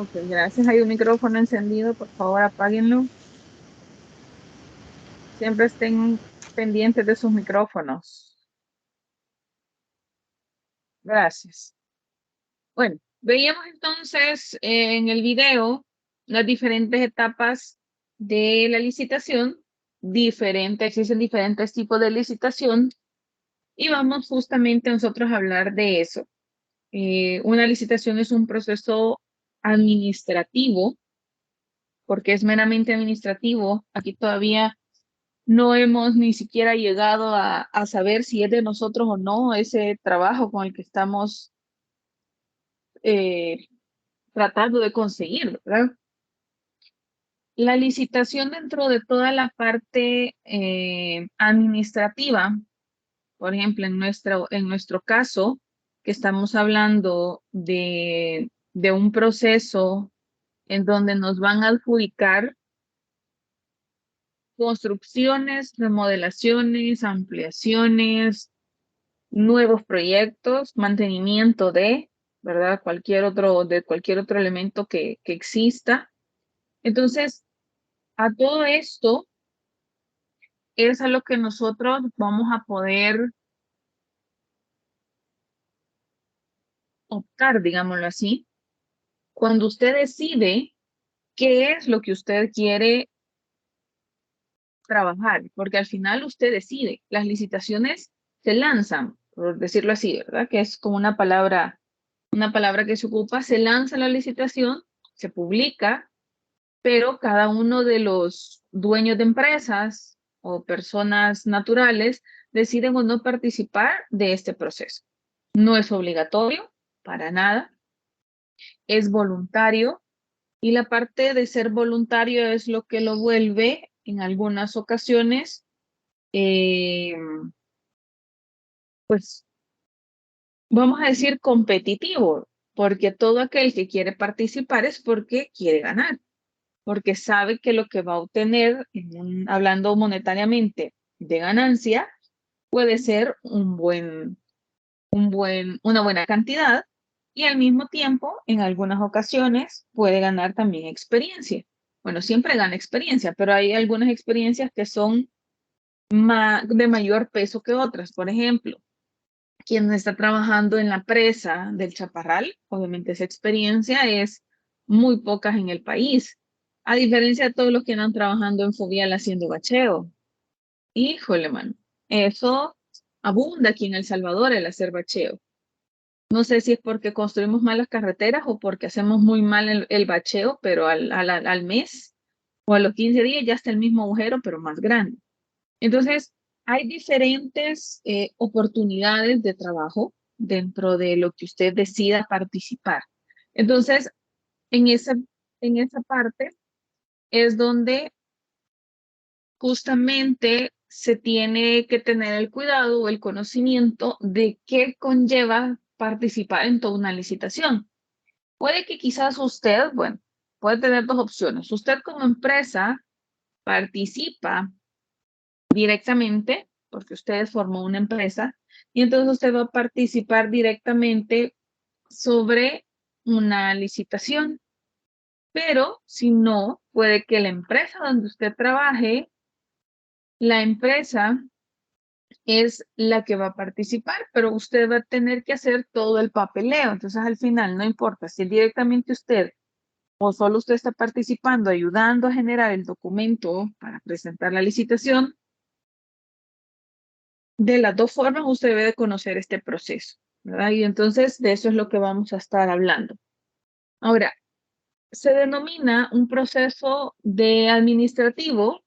Ok, gracias. Hay un micrófono encendido, por favor, apáguenlo. Siempre estén pendientes de sus micrófonos. Gracias. Bueno, veíamos entonces en el video las diferentes etapas de la licitación, existen diferentes tipos de licitación y vamos justamente nosotros a hablar de eso. Una licitación es un proceso administrativo, porque es meramente administrativo. Aquí todavía no hemos ni siquiera llegado a saber si es de nosotros o no ese trabajo con el que estamos eh, tratando de conseguir, ¿verdad? La licitación dentro de toda la parte administrativa, por ejemplo, en nuestro caso, que estamos hablando de un proceso en donde nos van a adjudicar construcciones, remodelaciones, ampliaciones, nuevos proyectos, mantenimiento de, ¿verdad? Cualquier otro elemento que exista. Entonces, a todo esto es a lo que nosotros vamos a poder optar, digámoslo así, cuando usted decide qué es lo que usted quiere trabajar, porque al final usted decide. Las licitaciones se lanzan, por decirlo así, ¿verdad? Que es como una palabra que se ocupa, se lanza la licitación, se publica, pero cada uno de los dueños de empresas o personas naturales deciden o no participar de este proceso. No es obligatorio, para nada, es voluntario y la parte de ser voluntario es lo que lo vuelve en algunas ocasiones, eh, pues vamos a decir competitivo, porque todo aquel que quiere participar es porque quiere ganar, porque sabe que lo que va a obtener, hablando monetariamente de ganancia, puede ser una buena cantidad y al mismo tiempo, en algunas ocasiones, puede ganar también experiencia. Bueno, siempre gana experiencia, pero hay algunas experiencias que son de mayor peso que otras. Por ejemplo, quien está trabajando en la presa del Chaparral, obviamente esa experiencia es muy pocas en el país, a diferencia de todos los que andan trabajando en Fovial haciendo bacheo. Híjole, man, eso abunda aquí en El Salvador, el hacer bacheo. No sé si es porque construimos malas carreteras o porque hacemos muy mal el bacheo, pero al mes o a los 15 días ya está el mismo agujero, pero más grande. Entonces, hay diferentes oportunidades de trabajo dentro de lo que usted decida participar. Entonces, en en esa parte es donde justamente se tiene que tener el cuidado o el conocimiento de qué conlleva participar en toda una licitación. Puede que quizás usted, bueno, puede tener dos opciones. Usted como empresa participa directamente, porque usted formó una empresa, y entonces usted va a participar directamente sobre una licitación. Pero si no, puede que la empresa donde usted trabaje, la empresa es la que va a participar, pero usted va a tener que hacer todo el papeleo. Entonces, al final, no importa si directamente usted o solo usted está participando, ayudando a generar el documento para presentar la licitación, de las dos formas usted debe de conocer este proceso, ¿verdad? Y entonces de eso es lo que vamos a estar hablando. Ahora, se denomina un proceso de administrativo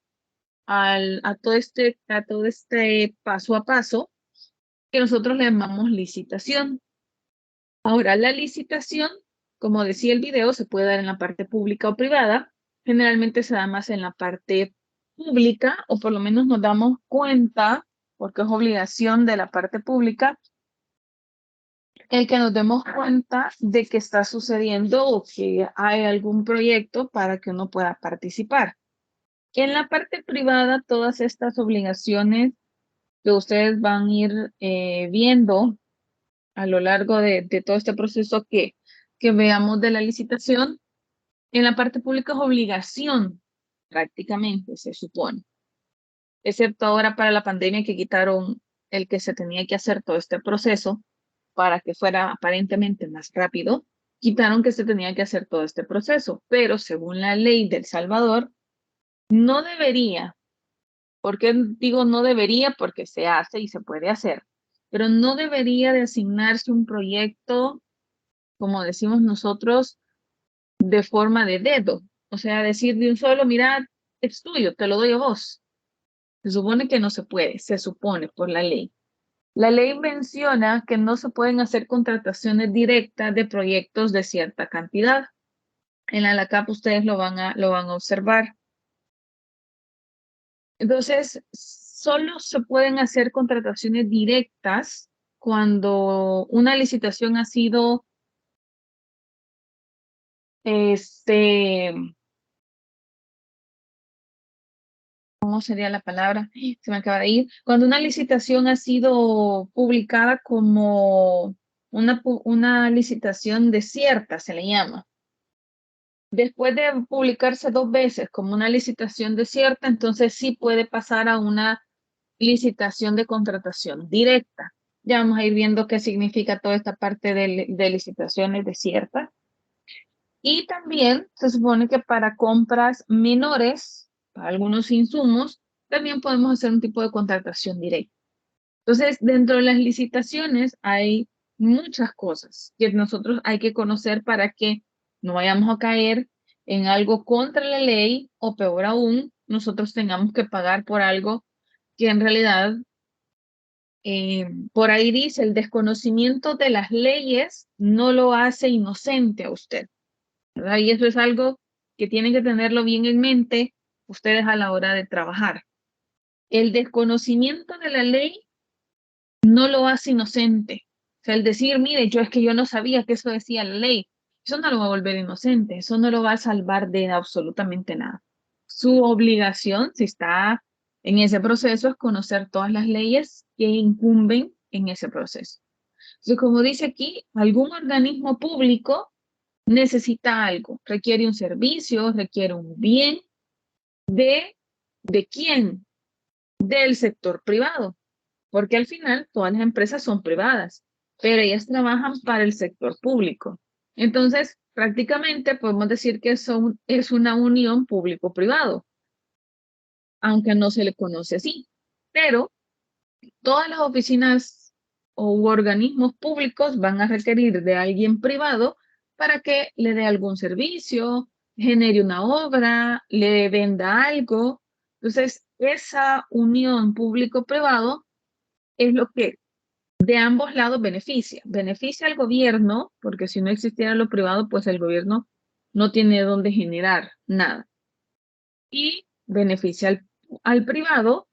a todo este paso a paso que nosotros le llamamos licitación. Ahora, la licitación, como decía el video, se puede dar en la parte pública o privada. Generalmente se da más en la parte pública, o por lo menos nos damos cuenta, porque es obligación de la parte pública, el que nos demos cuenta de que está sucediendo o que hay algún proyecto para que uno pueda participar. En la parte privada, todas estas obligaciones que ustedes van a ir viendo a lo largo de todo este proceso que veamos de la licitación, En la parte pública es obligación, prácticamente, se supone. Excepto ahora para la pandemia que quitaron el que se tenía que hacer todo este proceso para que fuera aparentemente más rápido, quitaron que se tenía que hacer todo este proceso, pero según la ley del Salvador, no debería, porque digo no debería porque se hace y se puede hacer, pero no debería de asignarse un proyecto, como decimos nosotros, de forma de dedo, o sea, decir de un solo, mira, es tuyo, te lo doy a vos. Se supone que no se puede, se supone por la ley. La ley menciona que no se pueden hacer contrataciones directas de proyectos de cierta cantidad. En la LACAP ustedes lo van a observar. Entonces, solo se pueden hacer contrataciones directas cuando una licitación ha sido, este, ¿cómo sería la palabra? Se me acaba de ir. Cuando una licitación ha sido publicada como una licitación desierta, se le llama. Después de publicarse 2 veces como una licitación desierta, entonces sí puede pasar a una licitación de contratación directa. Ya vamos a ir viendo qué significa toda esta parte de licitaciones desiertas. Y también se supone que para compras menores, para algunos insumos, también podemos hacer un tipo de contratación directa. Entonces, dentro de las licitaciones hay muchas cosas que nosotros hay que conocer para que no vayamos a caer en algo contra la ley o peor aún, nosotros tengamos que pagar por algo que en realidad, por ahí dice, el desconocimiento de las leyes no lo hace inocente a usted, ¿verdad? Y eso es algo que tienen que tenerlo bien en mente ustedes a la hora de trabajar. El desconocimiento de la ley no lo hace inocente. O sea, el decir, mire, yo es que yo no sabía que eso decía la ley, eso no lo va a volver inocente, eso no lo va a salvar de absolutamente nada. Su obligación, si está en ese proceso, es conocer todas las leyes que incumben en ese proceso. Entonces, como dice aquí, algún organismo público necesita algo, requiere un servicio, requiere un bien de, ¿de quién? Del sector privado, porque al final todas las empresas son privadas, pero ellas trabajan para el sector público. Entonces, prácticamente podemos decir que es una unión público-privado, aunque no se le conoce así. Pero todas las oficinas o organismos públicos van a requerir de alguien privado para que le dé algún servicio, genere una obra, le venda algo. Entonces, esa unión público-privado es lo que de ambos lados beneficia. Beneficia al gobierno, porque si no existiera lo privado, pues el gobierno no tiene dónde generar nada. Y beneficia al privado,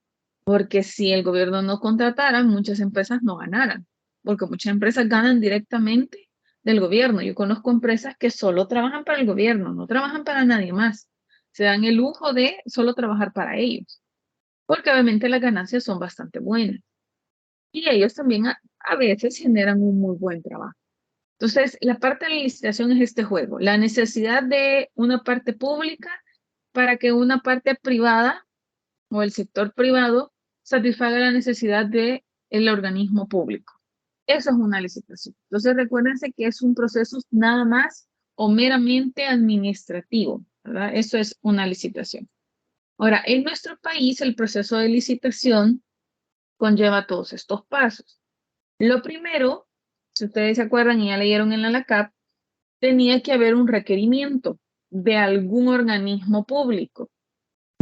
porque si el gobierno no contratara, muchas empresas no ganaran, porque muchas empresas ganan directamente del gobierno. Yo conozco empresas que solo trabajan para el gobierno, no trabajan para nadie más. Se dan el lujo de solo trabajar para ellos, porque obviamente las ganancias son bastante buenas. Y ellos también a veces generan un muy buen trabajo. Entonces, la parte de la licitación es este juego, la necesidad de una parte pública para que una parte privada o el sector privado satisfaga la necesidad del organismo público. Eso es una licitación. Entonces, recuérdense que es un proceso nada más o meramente administrativo, ¿verdad? Eso es una licitación. Ahora, en nuestro país, el proceso de licitación conlleva todos estos pasos. Lo primero, si ustedes se acuerdan y ya leyeron en la LACAP, tenía que haber un requerimiento de algún organismo público,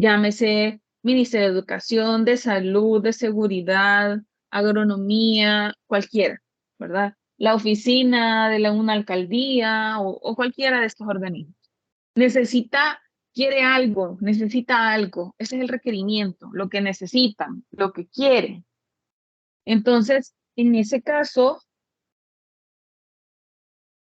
llámese Ministerio de Educación, de Salud, de Seguridad, Agronomía, cualquiera, ¿verdad? La oficina de una alcaldía o cualquiera de estos organismos. Necesita, quiere algo, necesita algo. Ese es el requerimiento, lo que necesitan, lo que quieren. Entonces, en ese caso,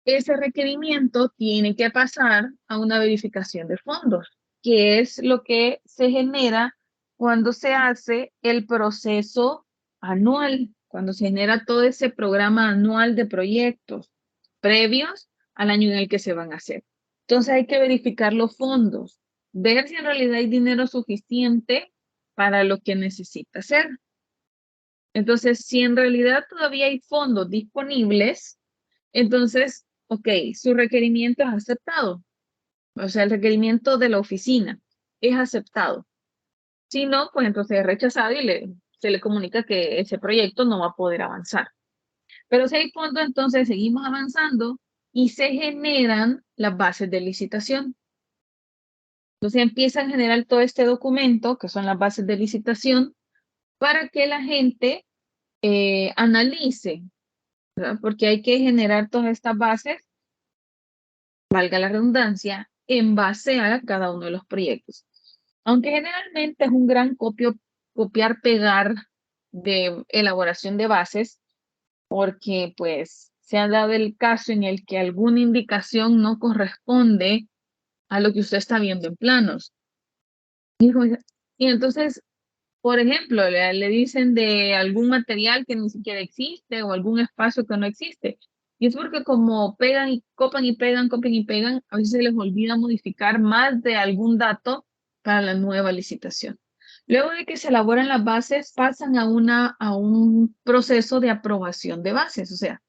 ese requerimiento tiene que pasar a una verificación de fondos, que es lo que se genera cuando se hace el proceso anual, cuando se genera todo ese programa anual de proyectos previos al año en el que se van a hacer. Entonces hay que verificar los fondos, ver si en realidad hay dinero suficiente para lo que necesita hacer. Entonces, si en realidad todavía hay fondos disponibles, entonces, ok, su requerimiento es aceptado. O sea, el requerimiento de la oficina es aceptado. Si no, pues entonces es rechazado y se le comunica que ese proyecto no va a poder avanzar. Pero si hay fondos, entonces seguimos avanzando y se generan las bases de licitación. Entonces empiezan a generar todo este documento, que son las bases de licitación, para que la gente analice, ¿verdad? Porque hay que generar todas estas bases, valga la redundancia, en base a cada uno de los proyectos. Aunque generalmente es un gran copiar-pegar de elaboración de bases, porque pues se ha dado el caso en el que alguna indicación no corresponde a lo que usted está viendo en planos. Y entonces, por ejemplo, le dicen de algún material que ni siquiera existe o algún espacio que no existe. Y es porque como pegan y copan y pegan, copian y pegan, a veces se les olvida modificar más de algún dato para la nueva licitación. Luego de que se elaboran las bases, pasan a un proceso de aprobación de bases. O sea,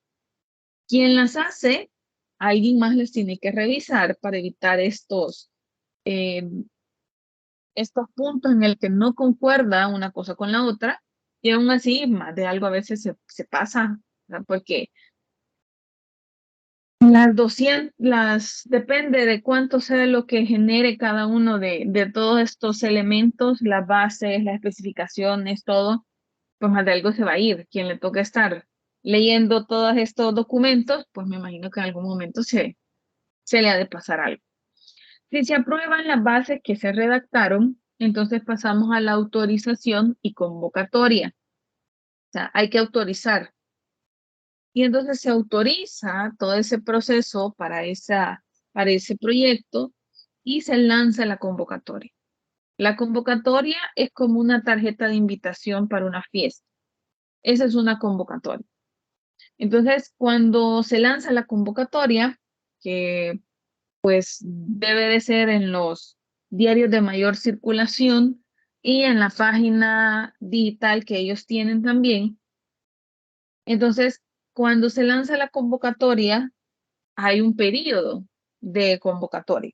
quien las hace, alguien más las tiene que revisar para evitar eh, estos puntos en el que no concuerda una cosa con la otra, y aún así, más de algo a veces se pasa, ¿verdad? Porque las 200, depende de cuánto sea lo que genere cada uno de todos estos elementos, las bases, las especificaciones, todo, pues más de algo se va a ir. Quien le toca estar leyendo todos estos documentos, pues me imagino que en algún momento se le ha de pasar algo. Si se aprueban las bases que se redactaron, entonces pasamos a la autorización y convocatoria. O sea, hay que autorizar. Y entonces se autoriza todo ese proceso para ese proyecto y se lanza la convocatoria. La convocatoria es como una tarjeta de invitación para una fiesta. Esa es una convocatoria. Entonces, cuando se lanza la convocatoria, que pues debe de ser en los diarios de mayor circulación y en la página digital que ellos tienen también. Entonces, cuando se lanza la convocatoria, hay un periodo de convocatoria.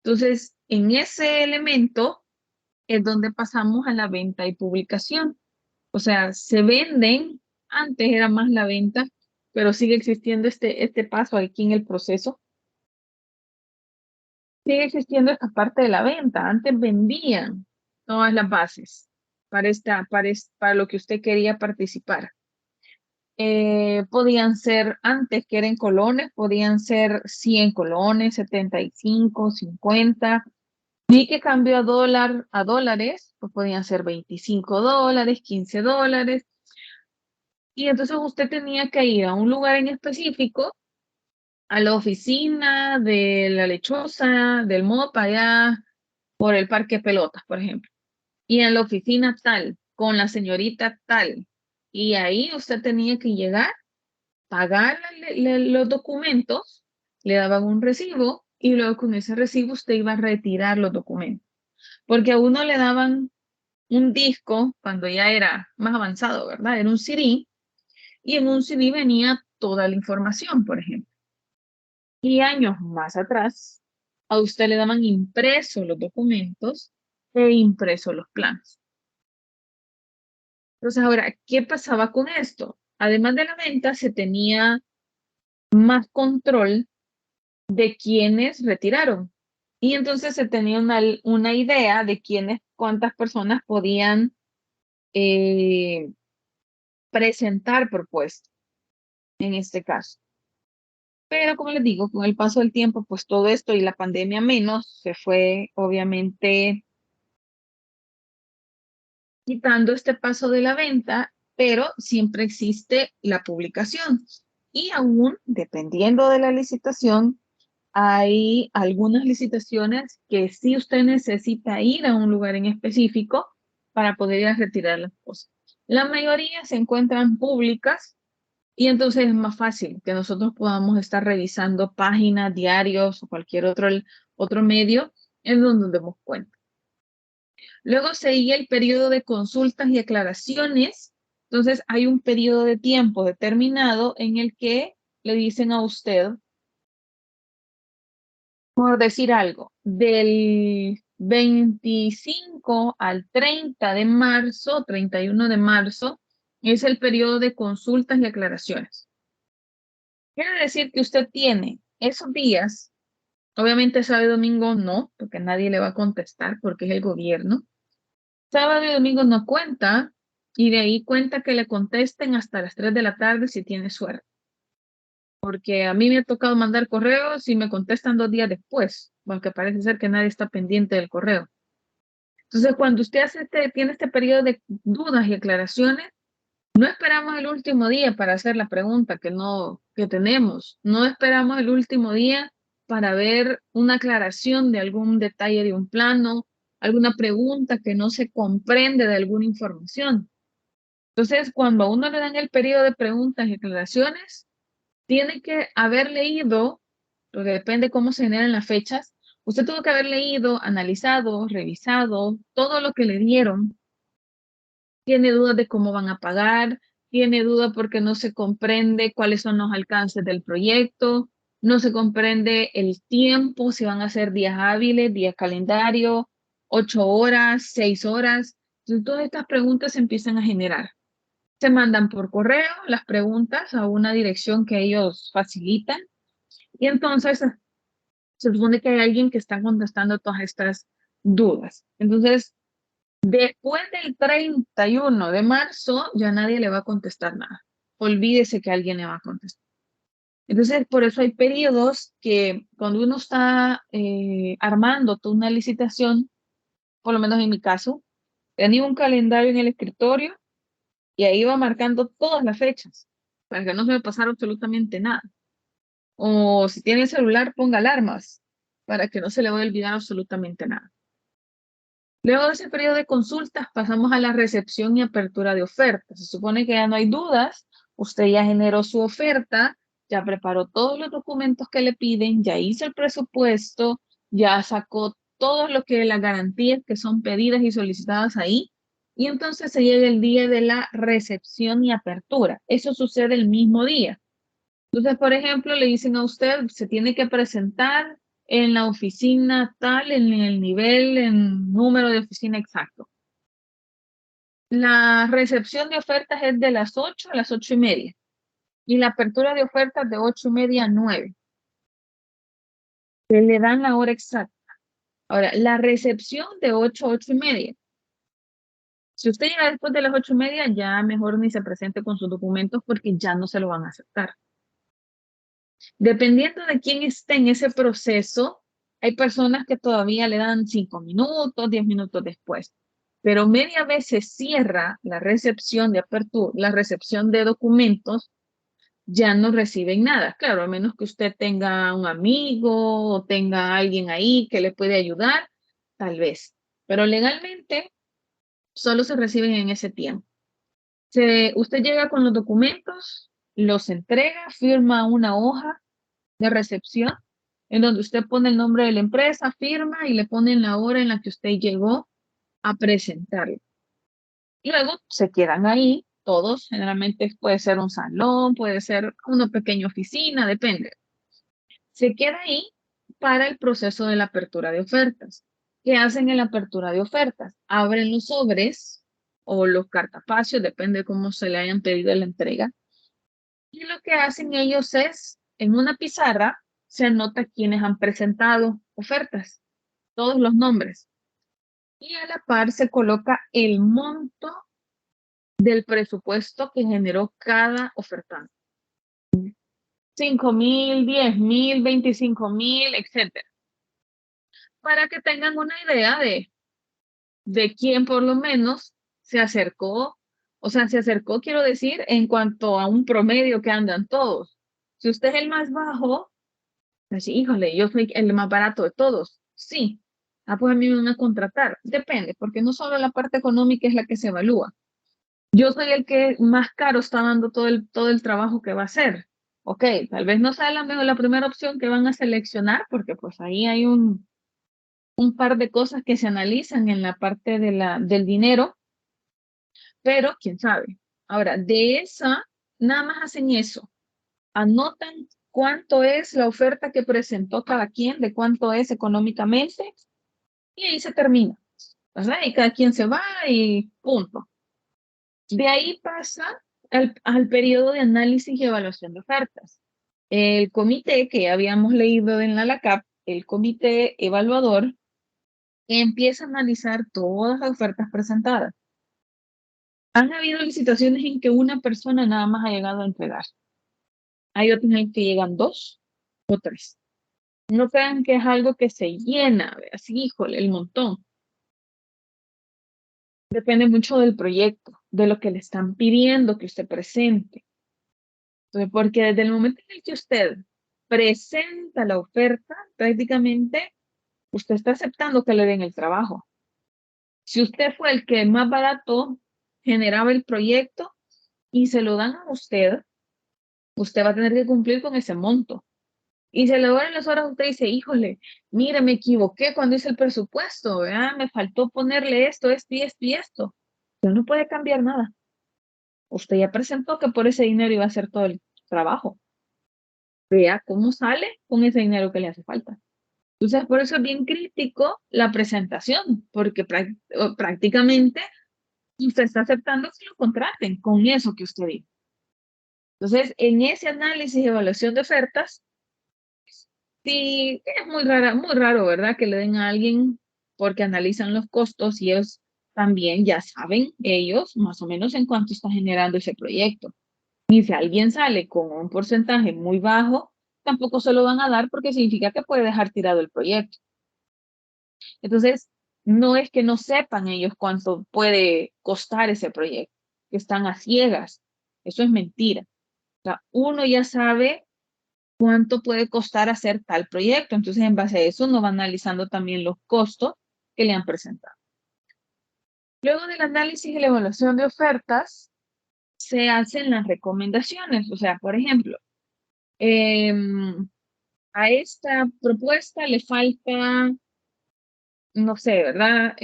Entonces, en ese elemento es donde pasamos a la venta y publicación. O sea, se venden, antes era más la venta, pero sigue existiendo este paso aquí en el proceso. Sigue existiendo esta parte de la venta. Antes vendían todas las bases para lo que usted quería participar. Podían ser, antes que eran colones, podían ser 100 colones, 75, 50. Vi que cambió a dólares, pues podían ser 25 dólares, 15 dólares. Y entonces usted tenía que ir a un lugar en específico, a la oficina de la lechosa, del MOP, allá por el parque pelotas, por ejemplo. Y en la oficina tal, con la señorita tal. Y ahí usted tenía que llegar, pagar los documentos, le daban un recibo y luego con ese recibo usted iba a retirar los documentos. Porque a uno le daban un disco cuando ya era más avanzado, ¿verdad? Era un CD y en un CD venía toda la información, por ejemplo. Y años más atrás, a usted le daban impresos los documentos e impresos los planos. Entonces, ahora, ¿qué pasaba con esto? Además de la venta, se tenía más control de quienes retiraron. Y entonces se tenía una idea de cuántas personas podían eh, presentar propuestas en este caso. Pero como les digo, con el paso del tiempo, pues todo esto y la pandemia menos, se fue obviamente quitando este paso de la venta, pero siempre existe la publicación. Y aún, dependiendo de la licitación, hay algunas licitaciones que sí usted necesita ir a un lugar en específico para poder ir a retirar las cosas. La mayoría se encuentran públicas, Y entonces es más fácil que nosotros podamos estar revisando páginas, diarios o cualquier otro medio en donde nos demos cuenta. Luego seguía el periodo de consultas y aclaraciones. Entonces hay un periodo de tiempo determinado en el que le dicen a usted, por decir algo, del 25 al 30 de marzo, 31 de marzo, es el periodo de consultas y aclaraciones. Quiere decir que usted tiene esos días, obviamente sábado y domingo no, porque nadie le va a contestar porque es el gobierno. Sábado y domingo no cuenta, y de ahí cuenta que le contesten hasta las 3 de la tarde si tiene suerte. Porque a mí me ha tocado mandar correos y me contestan 2 días después, porque parece ser que nadie está pendiente del correo. Entonces, cuando usted tiene este periodo de dudas y aclaraciones, no esperamos el último día para hacer la pregunta que tenemos. No esperamos el último día para ver una aclaración de algún detalle de un plano, alguna pregunta que no se comprende de alguna información. Entonces, cuando a uno le dan el periodo de preguntas y aclaraciones, tiene que haber leído, porque depende cómo se generan las fechas, usted tuvo que haber leído, analizado, revisado todo lo que le dieron. Tiene dudas de cómo van a pagar, tiene dudas porque no se comprende cuáles son los alcances del proyecto, no se comprende el tiempo, si van a ser días hábiles, días calendario, 8 horas, 6 horas. Entonces, todas estas preguntas se empiezan a generar. Se mandan por correo las preguntas a una dirección que ellos facilitan y entonces se supone que hay alguien que está contestando todas estas dudas. Entonces, después del 31 de marzo, ya nadie le va a contestar nada. Olvídese que alguien le va a contestar. Entonces, por eso hay periodos que cuando uno está armando toda una licitación, por lo menos en mi caso, tenía un calendario en el escritorio y ahí iba marcando todas las fechas para que no se me pasara absolutamente nada. O si tiene el celular, ponga alarmas para que no se le vaya a olvidar absolutamente nada. Luego de ese periodo de consultas pasamos a la recepción y apertura de ofertas. Se supone que ya no hay dudas, usted ya generó su oferta, ya preparó todos los documentos que le piden, ya hizo el presupuesto, ya sacó todo lo que las garantías que son pedidas y solicitadas ahí, y entonces se llega el día de la recepción y apertura. Eso sucede el mismo día. Entonces, por ejemplo, le dicen a usted, se tiene que presentar en la oficina tal, en el nivel, en número de oficina exacto. La recepción de ofertas es de las 8 a las 8:30 y la apertura de ofertas de 8:30 a 9. Se le dan la hora exacta. Ahora, la recepción de 8 a 8:30. Si usted llega después de las 8:30, ya mejor ni se presente con sus documentos porque ya no se lo van a aceptar. Dependiendo de quién esté en ese proceso, hay personas que todavía le dan 5 minutos, 10 minutos después, pero media vez se cierra la recepción de apertura, la recepción de documentos, ya no reciben nada. Claro, a menos que usted tenga un amigo o tenga alguien ahí que le puede ayudar, tal vez. Pero legalmente solo se reciben en ese tiempo. Usted llega con los documentos, los entrega, firma una hoja de recepción, en donde usted pone el nombre de la empresa, firma y le ponen la hora en la que usted llegó a presentarlo. Y luego se quedan ahí todos, generalmente puede ser un salón, puede ser una pequeña oficina, depende. Se queda ahí para el proceso de la apertura de ofertas. ¿Qué hacen en la apertura de ofertas? Abren los sobres o los cartapacios, depende de cómo se le hayan pedido la entrega. Y lo que hacen ellos es, en una pizarra, se anota quienes han presentado ofertas, todos los nombres. Y a la par se coloca el monto del presupuesto que generó cada ofertante. 5,000, 10,000, 25,000, etcétera. Para que tengan una idea de quién por lo menos se acercó, o sea, se acercó, quiero decir, en cuanto a un promedio que andan todos. Si usted es el más bajo, pues, híjole, yo soy el más barato de todos. Sí. Ah, pues a mí me van a contratar. Depende, porque no solo la parte económica es la que se evalúa. yo soy el que más caro está dando todo el trabajo que va a hacer. Ok, tal vez no sea la primera opción que van a seleccionar, porque pues ahí hay un par de cosas que se analizan en la parte del dinero, pero quién sabe. Ahora, de esa, nada más hacen eso. Anotan cuánto es la oferta que presentó cada quien, de cuánto es económicamente, y ahí se termina, ¿verdad? Y cada quien se va y punto. De ahí pasa al periodo de análisis y evaluación de ofertas. El comité que habíamos leído en la LACAP, el comité evaluador, empieza a analizar todas las ofertas presentadas. Han habido licitaciones en que una persona nada más ha llegado a entregar. Hay otras en que llegan 2 o 3. No crean que es algo que se llena, así, híjole, el montón. Depende mucho del proyecto, de lo que le están pidiendo que usted presente. Entonces, porque desde el momento en el que usted presenta la oferta, prácticamente usted está aceptando que le den el trabajo. Si usted fue el que más barato generaba el proyecto y se lo dan a usted, usted va a tener que cumplir con ese monto. Y se le dan las horas, usted dice, híjole, mire, me equivoqué cuando hice el presupuesto, ¿verdad? Me faltó ponerle esto y esto y esto. Usted no puede cambiar nada. Usted ya presentó que por ese dinero iba a hacer todo el trabajo. Vea cómo sale con ese dinero que le hace falta. Entonces, por eso es bien crítico la presentación, porque prácticamente usted está aceptando que lo contraten con eso que usted dijo. Entonces, en ese análisis y evaluación de ofertas, sí, es muy raro, ¿verdad? Que le den a alguien porque analizan los costos y ellos también ya saben, ellos más o menos en cuánto está generando ese proyecto. Y si alguien sale con un porcentaje muy bajo, tampoco se lo van a dar porque significa que puede dejar tirado el proyecto. Entonces, no es que no sepan ellos cuánto puede costar ese proyecto, que están a ciegas. Eso es mentira. O sea, uno ya sabe cuánto puede costar hacer tal proyecto. Entonces, en base a eso, uno va analizando también los costos que le han presentado. Luego del análisis y la evaluación de ofertas, se hacen las recomendaciones. O sea, por ejemplo, a esta propuesta le falta, no sé, ¿verdad?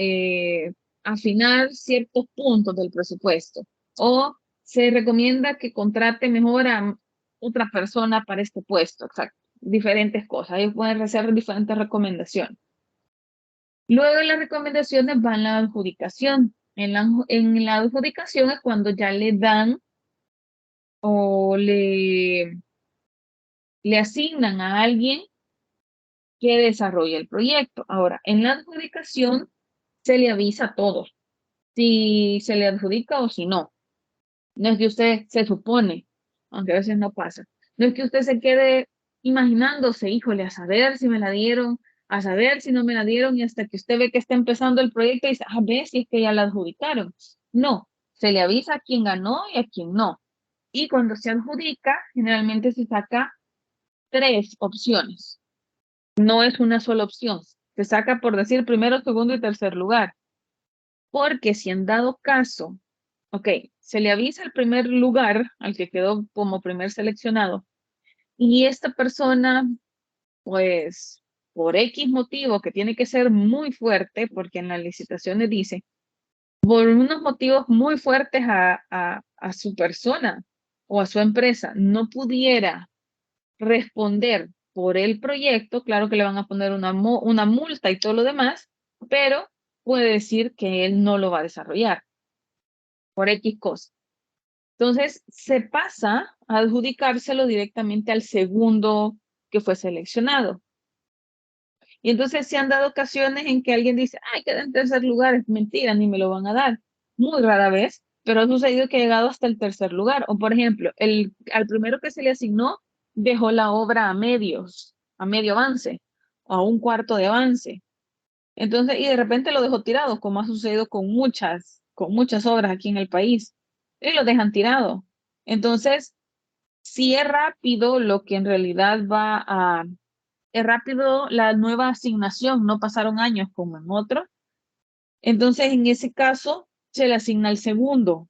Afinar ciertos puntos del presupuesto. O se recomienda que contrate mejor a otra persona para este puesto. Exacto. Diferentes cosas. Ellos pueden hacer diferentes recomendaciones. Luego las recomendaciones van a la adjudicación. En la adjudicación es cuando ya le dan o le asignan a alguien que desarrolle el proyecto. Ahora, en la adjudicación se le avisa a todos si se le adjudica o si no. No es que usted se supone, aunque a veces no pasa. No es que usted se quede imaginándose, híjole, a saber si me la dieron, a saber si no me la dieron, y hasta que usted ve que está empezando el proyecto y dice, a ver si es que ya la adjudicaron. No, se le avisa a quien ganó y a quien no. Y cuando se adjudica, generalmente se saca 3 opciones. No es una sola opción. Se saca por decir primero, segundo y tercer lugar. Porque si en dado caso, ok, se le avisa al primer lugar, al que quedó como primer seleccionado, y esta persona, pues, por X motivo, que tiene que ser muy fuerte, porque en las licitaciones dice, por unos motivos muy fuertes a su persona o a su empresa, no pudiera responder por el proyecto, claro que le van a poner una multa y todo lo demás, pero puede decir que él no lo va a desarrollar por X cosa. Entonces, se pasa a adjudicárselo directamente al segundo que fue seleccionado. Y entonces se han dado ocasiones en que alguien dice, ay, queda en tercer lugar, es mentira, ni me lo van a dar. Muy rara vez, pero ha sucedido que ha llegado hasta el tercer lugar. O por ejemplo, al primero que se le asignó dejó la obra a medio avance, o a un cuarto de avance. Entonces, y de repente lo dejó tirado, como ha sucedido con muchas obras aquí en el país. Y lo dejan tirado. Entonces, si es rápido lo que en realidad es rápido la nueva asignación, no pasaron años como en otro. Entonces, en ese caso, se le asigna el segundo.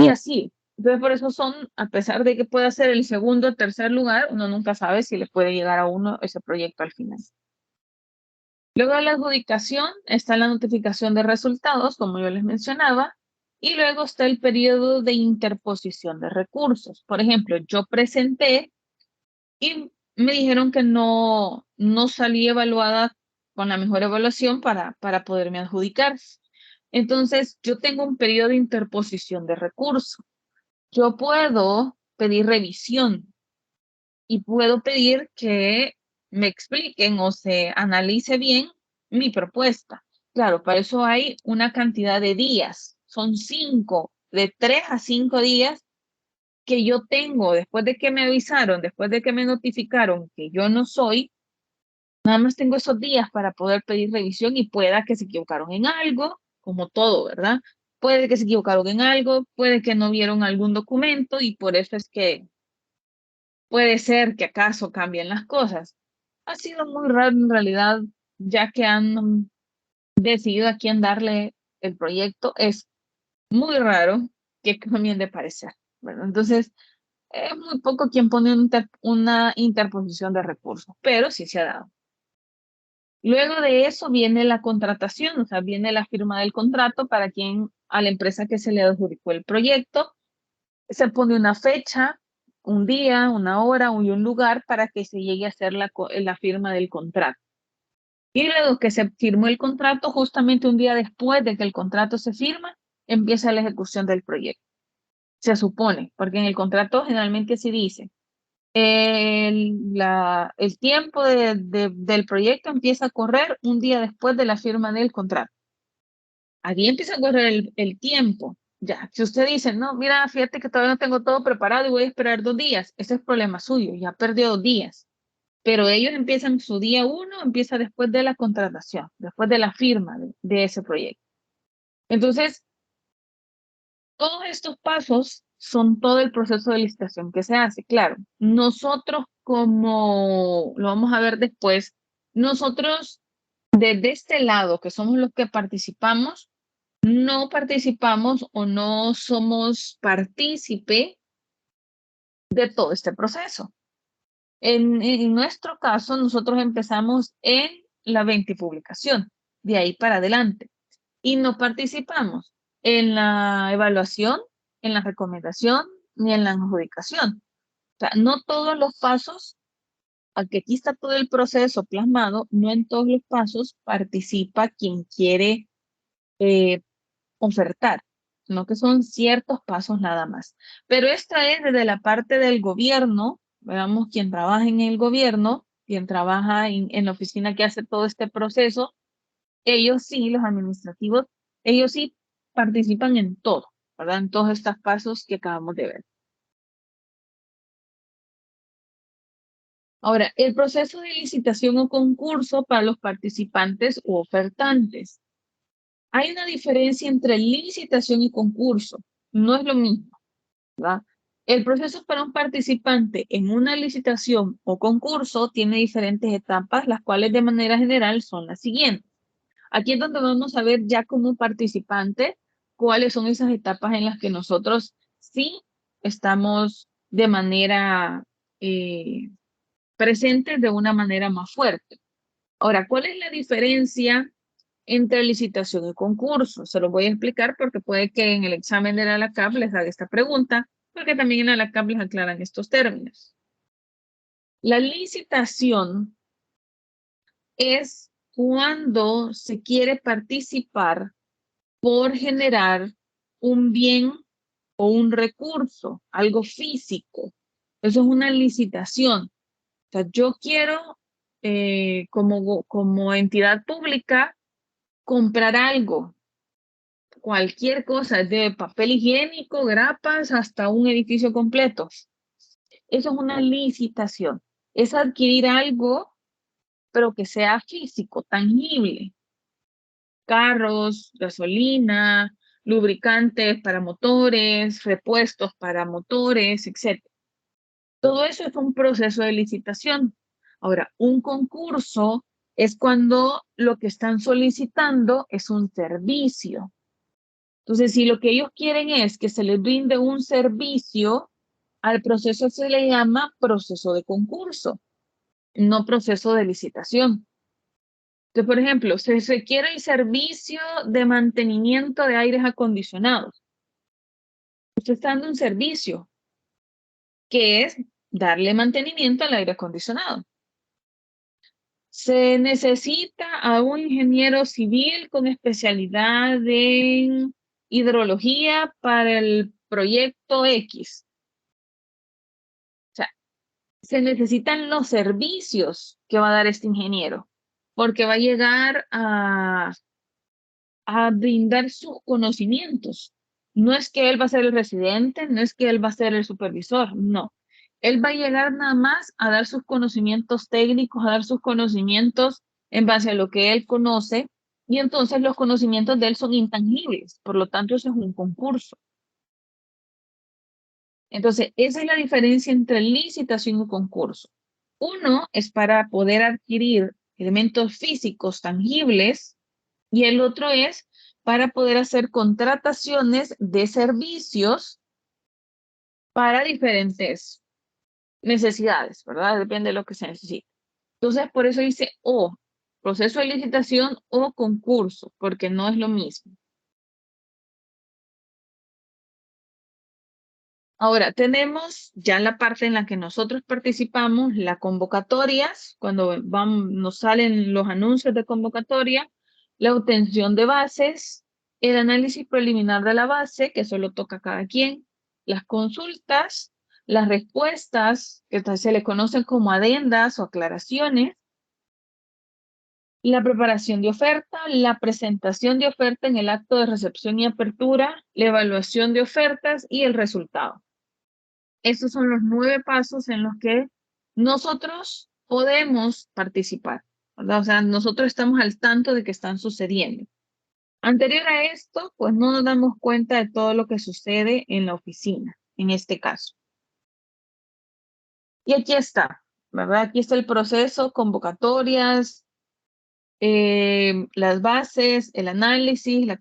y así. Entonces, por eso son, a pesar de que pueda ser el segundo o tercer lugar, uno nunca sabe si le puede llegar a uno ese proyecto al final. Luego de la adjudicación está la notificación de resultados, como yo les mencionaba, y luego está el periodo de interposición de recursos. Por ejemplo, yo presenté y me dijeron que no salí evaluada con la mejor evaluación para poderme adjudicar. Entonces, yo tengo un periodo de interposición de recursos. Yo puedo pedir revisión y puedo pedir que me expliquen o se analice bien mi propuesta. Claro, para eso hay una cantidad de días. Son 5, de 3 a 5 días que yo tengo después de que me avisaron, después de que me notificaron que yo no soy, nada más tengo esos días para poder pedir revisión y pueda que se equivocaron en algo, como todo, ¿verdad? Puede que se equivocaron en algo, puede que no vieron algún documento y por eso es que puede ser que acaso cambien las cosas. Ha sido muy raro en realidad, ya que han decidido a quién darle el proyecto, es muy raro que cambien de parecer. Bueno, entonces, es muy poco quien pone una interposición de recursos, pero sí se ha dado. Luego de eso viene la contratación, o sea, viene la firma del contrato para quien, a la empresa que se le adjudicó el proyecto, se pone una fecha, un día, una hora y un lugar para que se llegue a hacer la firma del contrato. Y luego que se firmó el contrato, justamente un día después de que el contrato se firma, empieza la ejecución del proyecto. Se supone, porque en el contrato generalmente así dice, el tiempo del proyecto empieza a correr un día después de la firma del contrato. Aquí empieza a correr el tiempo. Ya, si usted dice, no, mira, fíjate que todavía no tengo todo preparado y voy a esperar 2 días, ese es problema suyo, ya perdió 2 días. Pero ellos empiezan su día 1, empieza después de la contratación, después de la firma de ese proyecto. Entonces, todos estos pasos son todo el proceso de licitación que se hace. Claro, nosotros como lo vamos a ver después, nosotros desde este lado, que somos los que participamos, no participamos o no somos partícipe de todo este proceso. En nuestro caso, nosotros empezamos en la venta y publicación, de ahí para adelante, y no participamos en la evaluación, en la recomendación, ni en la adjudicación. O sea, no todos los pasos, aunque aquí está todo el proceso plasmado, no en todos los pasos participa quien quiere ofertar, sino que son ciertos pasos nada más. Pero esta es desde la parte del gobierno, veamos, quien trabaja en el gobierno, quien trabaja en la oficina que hace todo este proceso, ellos sí, los administrativos, ellos sí participan en todo, ¿verdad? En todos estos pasos que acabamos de ver. Ahora, el proceso de licitación o concurso para los participantes u ofertantes. Hay una diferencia entre licitación y concurso. No es lo mismo, ¿verdad? El proceso para un participante en una licitación o concurso tiene diferentes etapas, las cuales de manera general son las siguientes. Aquí es donde vamos a ver ya como participante cuáles son esas etapas en las que nosotros sí estamos de manera presentes de una manera más fuerte. Ahora, ¿cuál es la diferencia entre licitación y concurso? Se lo voy a explicar porque puede que en el examen de la ALACAP les haga esta pregunta, porque también en la ALACAP les aclaran estos términos. La licitación es cuando se quiere participar por generar un bien o un recurso, algo físico. Eso es una licitación. O sea, yo quiero, como entidad pública, comprar algo, cualquier cosa, de papel higiénico, grapas, hasta un edificio completo. Eso es una licitación. Es adquirir algo, pero que sea físico, tangible. Carros, gasolina, lubricantes para motores, repuestos para motores, etc. Todo eso es un proceso de licitación. Ahora, un concurso es cuando lo que están solicitando es un servicio. Entonces, si lo que ellos quieren es que se les brinde un servicio, al proceso se le llama proceso de concurso, no proceso de licitación. Entonces, por ejemplo, se requiere el servicio de mantenimiento de aires acondicionados. Usted está dando un servicio que es darle mantenimiento al aire acondicionado. Se necesita a un ingeniero civil con especialidad en hidrología para el proyecto X. O sea, se necesitan los servicios que va a dar este ingeniero, porque va a llegar a brindar sus conocimientos. No es que él va a ser el residente, no es que él va a ser el supervisor, no. Él va a llegar nada más a dar sus conocimientos técnicos, a dar sus conocimientos en base a lo que él conoce, y entonces los conocimientos de él son intangibles, por lo tanto eso es un concurso. Entonces, esa es la diferencia entre licitación y concurso. Uno es para poder adquirir elementos físicos tangibles y el otro es para poder hacer contrataciones de servicios para diferentes necesidades, ¿verdad? Depende de lo que se necesite. Entonces, por eso dice o proceso de licitación o concurso, porque no es lo mismo. Ahora, tenemos ya la parte en la que nosotros participamos, las convocatorias, cuando nos salen los anuncios de convocatoria, la obtención de bases, el análisis preliminar de la base, que eso lo toca cada quien, las consultas, las respuestas, que se le conocen como adendas o aclaraciones, la preparación de oferta, la presentación de oferta en el acto de recepción y apertura, la evaluación de ofertas y el resultado. Estos son los 9 pasos en los que nosotros podemos participar, ¿verdad? O sea, nosotros estamos al tanto de que están sucediendo. Anterior a esto, pues no nos damos cuenta de todo lo que sucede en la oficina, en este caso. Y aquí está, ¿verdad? Aquí está el proceso, convocatorias, las bases, el análisis, las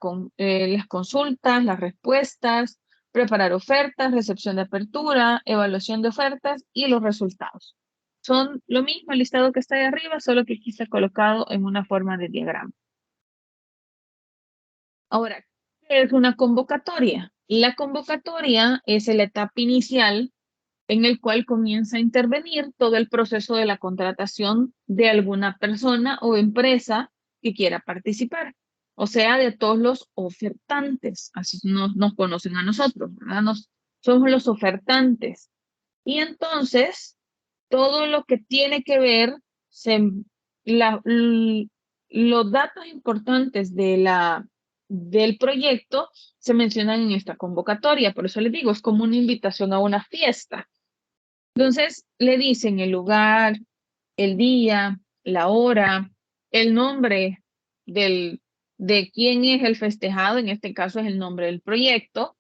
consultas, las respuestas, preparar ofertas, recepción de apertura, evaluación de ofertas y los resultados. Son lo mismo el listado que está ahí arriba, solo que aquí está colocado en una forma de diagrama. Ahora, ¿qué es una convocatoria? La convocatoria es la etapa inicial en el cual comienza a intervenir todo el proceso de la contratación de alguna persona o empresa que quiera participar. O sea, de todos los ofertantes, así nos conocen a nosotros, ¿verdad? Somos los ofertantes. Y entonces, todo lo que tiene que ver, los datos importantes del proyecto se mencionan en esta convocatoria. Por eso les digo, es como una invitación a una fiesta. Entonces le dicen el lugar, el día, la hora, el nombre de quién es el festejado, en este caso es el nombre del proyecto,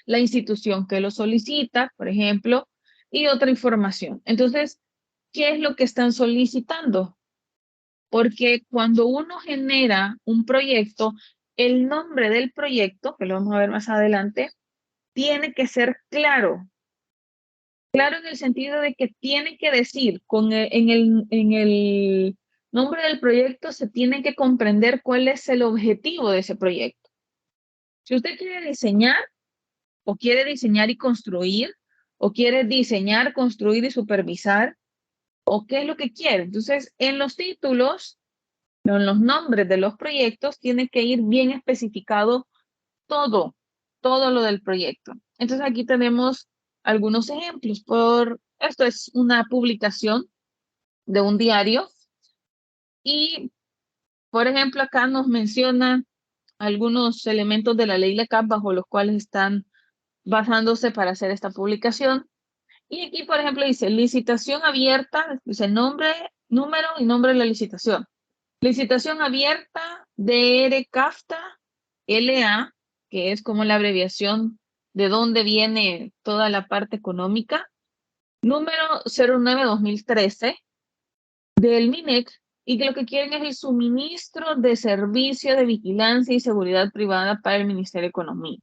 la institución que lo solicita, por ejemplo, y otra información. Entonces, ¿qué es lo que están solicitando? Porque cuando uno genera un proyecto, el nombre del proyecto, que lo vamos a ver más adelante, tiene que ser claro. Claro en el sentido de que tiene que decir, en el nombre del proyecto se tiene que comprender cuál es el objetivo de ese proyecto. Si usted quiere diseñar, o quiere diseñar y construir, o quiere diseñar, construir y supervisar, o qué es lo que quiere. Entonces, en los títulos, en los nombres de los proyectos, tiene que ir bien especificado todo, todo lo del proyecto. Entonces aquí tenemos algunos ejemplos. Esto es una publicación de un diario y, por ejemplo, acá nos menciona algunos elementos de la ley LECAP bajo los cuales están basándose para hacer esta publicación. Y aquí, por ejemplo, dice licitación abierta, dice nombre, número y nombre de la licitación. Licitación abierta DR CAFTA LA, que es como la abreviación de dónde viene toda la parte económica, número 09-2013 del MINEC y que lo que quieren es el suministro de servicio de vigilancia y seguridad privada para el Ministerio de Economía.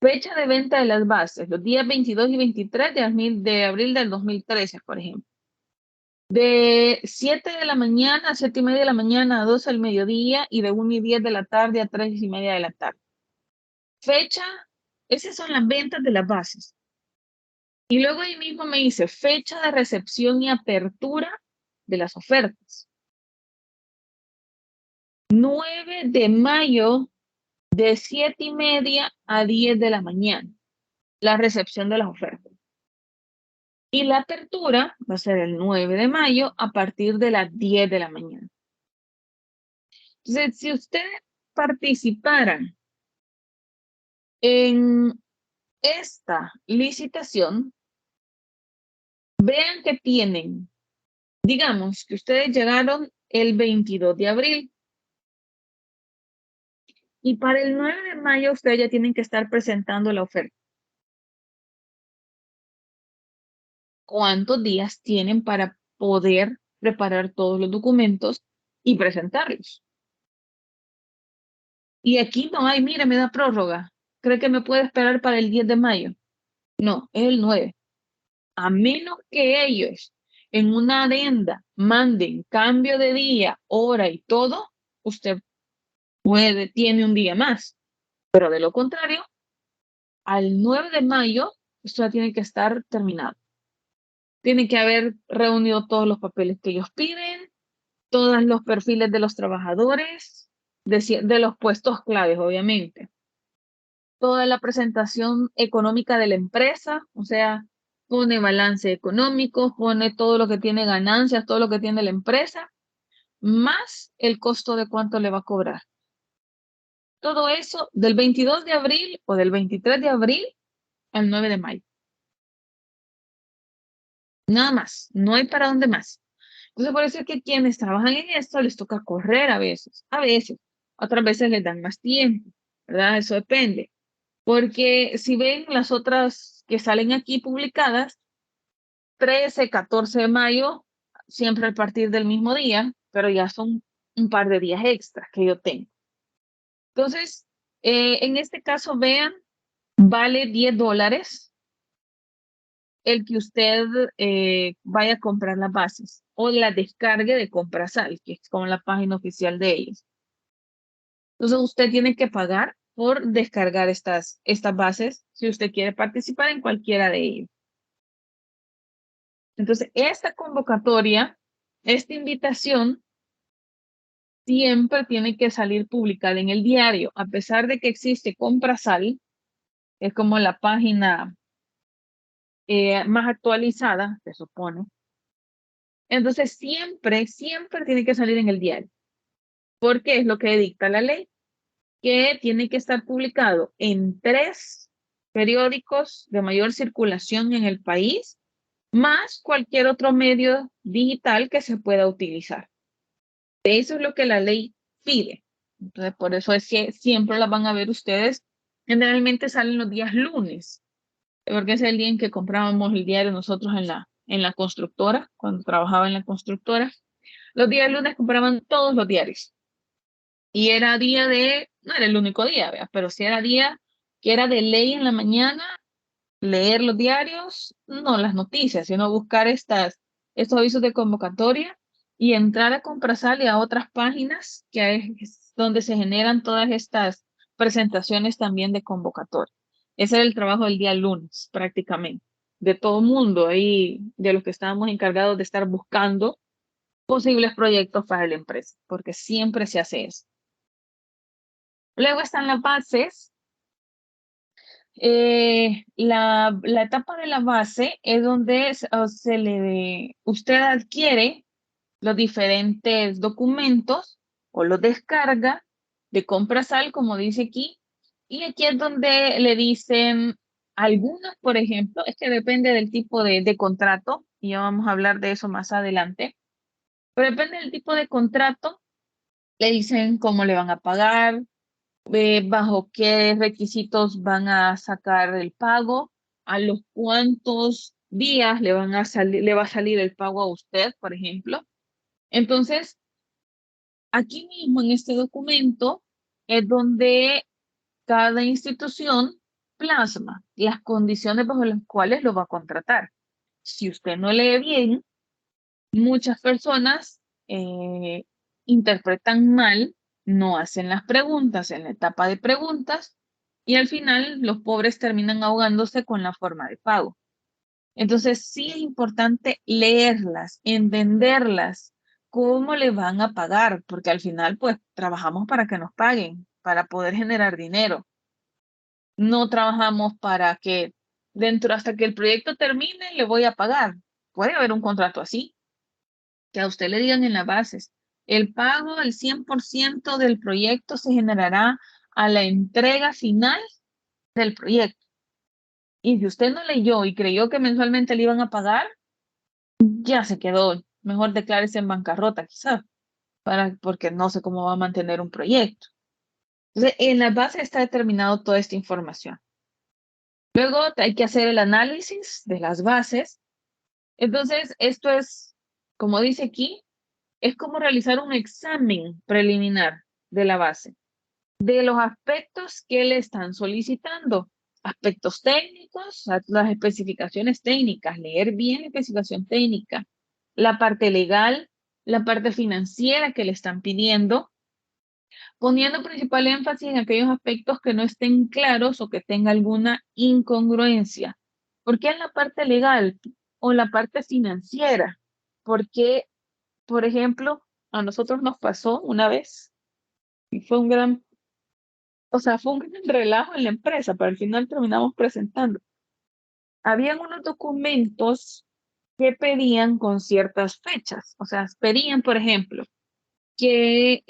Fecha de venta de las bases, los días 22 y 23 de abril del 2013, por ejemplo. De 7 de la mañana a 7:30 de la mañana a 12 del mediodía y de 1:10 de la tarde a 3:30 de la tarde. Fecha, esas son las ventas de las bases. Y luego ahí mismo me dice fecha de recepción y apertura de las ofertas. 9 de mayo de 7:30 a 10 de la mañana, la recepción de las ofertas. Y la apertura va a ser el 9 de mayo a partir de las 10 de la mañana. Entonces, si ustedes participaran en esta licitación, vean que tienen, digamos que ustedes llegaron el 22 de abril y para el 9 de mayo ustedes ya tienen que estar presentando la oferta. ¿Cuántos días tienen para poder preparar todos los documentos y presentarlos? Y aquí no hay, mire, me da prórroga. ¿Cree que me puede esperar para el 10 de mayo? No, es el 9. A menos que ellos en una adenda manden cambio de día, hora y todo, usted tiene un día más. Pero de lo contrario, al 9 de mayo, esto ya tiene que estar terminado. Tiene que haber reunido todos los papeles que ellos piden, todos los perfiles de los trabajadores, de los puestos claves, obviamente. Toda la presentación económica de la empresa, o sea, pone balance económico, pone todo lo que tiene ganancias, todo lo que tiene la empresa, más el costo de cuánto le va a cobrar. Todo eso del 22 de abril o del 23 de abril al 9 de mayo. Nada más, no hay para dónde más. Entonces, por eso es que quienes trabajan en esto les toca correr a veces, otras veces les dan más tiempo, ¿verdad? Eso depende. Porque si ven las otras que salen aquí publicadas, 13, 14 de mayo, siempre a partir del mismo día, pero ya son un par de días extras que yo tengo. Entonces, en este caso, vean, vale $10 el que usted vaya a comprar las bases o la descargue de Comprasal, que es como la página oficial de ellos. Entonces, usted tiene que pagar por descargar estas bases si usted quiere participar en cualquiera de ellas. Entonces, esta convocatoria, esta invitación, siempre tiene que salir publicada en el diario, a pesar de que existe Comprasal, es como la página más actualizada, se supone. Entonces, siempre, siempre tiene que salir en el diario, porque es lo que dicta la ley, que tiene que estar publicado en 3 periódicos de mayor circulación en el país, más cualquier otro medio digital que se pueda utilizar. Eso es lo que la ley pide. Entonces, por eso es que siempre las van a ver ustedes. Generalmente salen los días lunes, porque es el día en que comprábamos el diario nosotros en la constructora, cuando trabajaba en la constructora. Los días lunes compraban todos los diarios. Y era día no era el único día, ¿verdad? Pero sí era día que era de ley en la mañana, leer los diarios, no las noticias, sino buscar estos avisos de convocatoria y entrar a Comprasal y a otras páginas que es donde se generan todas estas presentaciones también de convocatoria. Ese era el trabajo del día lunes, prácticamente, de todo mundo y de los que estábamos encargados de estar buscando posibles proyectos para la empresa, porque siempre se hace eso. Luego están las bases. La etapa de la base es donde usted adquiere los diferentes documentos o los descarga de Comprasal, como dice aquí, y aquí es donde le dicen algunos, por ejemplo, es que depende del tipo de contrato, y ya vamos a hablar de eso más adelante, pero depende del tipo de contrato, le dicen cómo le van a pagar, bajo qué requisitos van a sacar el pago, a los cuántos días le va a salir el pago a usted, por ejemplo. Entonces, aquí mismo en este documento es donde cada institución plasma las condiciones bajo las cuales lo va a contratar. Si usted no lee bien, muchas personas interpretan mal, no hacen las preguntas en la etapa de preguntas y al final los pobres terminan ahogándose con la forma de pago. Entonces sí es importante leerlas, entenderlas, cómo le van a pagar, porque al final pues trabajamos para que nos paguen, para poder generar dinero. No trabajamos para que dentro hasta que el proyecto termine le voy a pagar. Puede haber un contrato así, que a usted le digan en las bases, el pago del 100% del proyecto se generará a la entrega final del proyecto. Y si usted no leyó y creyó que mensualmente le iban a pagar, ya se quedó. Mejor declárese en bancarrota, quizás, porque no sé cómo va a mantener un proyecto. Entonces, en la base está determinado toda esta información. Luego hay que hacer el análisis de las bases. Entonces, esto es, como dice aquí, es como realizar un examen preliminar de la base, de los aspectos que le están solicitando. Aspectos técnicos, las especificaciones técnicas, leer bien la especificación técnica, la parte legal, la parte financiera que le están pidiendo, poniendo principal énfasis en aquellos aspectos que no estén claros o que tenga alguna incongruencia. ¿Por qué en la parte legal o la parte financiera? Porque, por ejemplo, a nosotros nos pasó una vez y fue un gran, o sea, fue un gran relajo en la empresa, pero al final terminamos presentando. Habían unos documentos que pedían con ciertas fechas, o sea, pedían, por ejemplo, que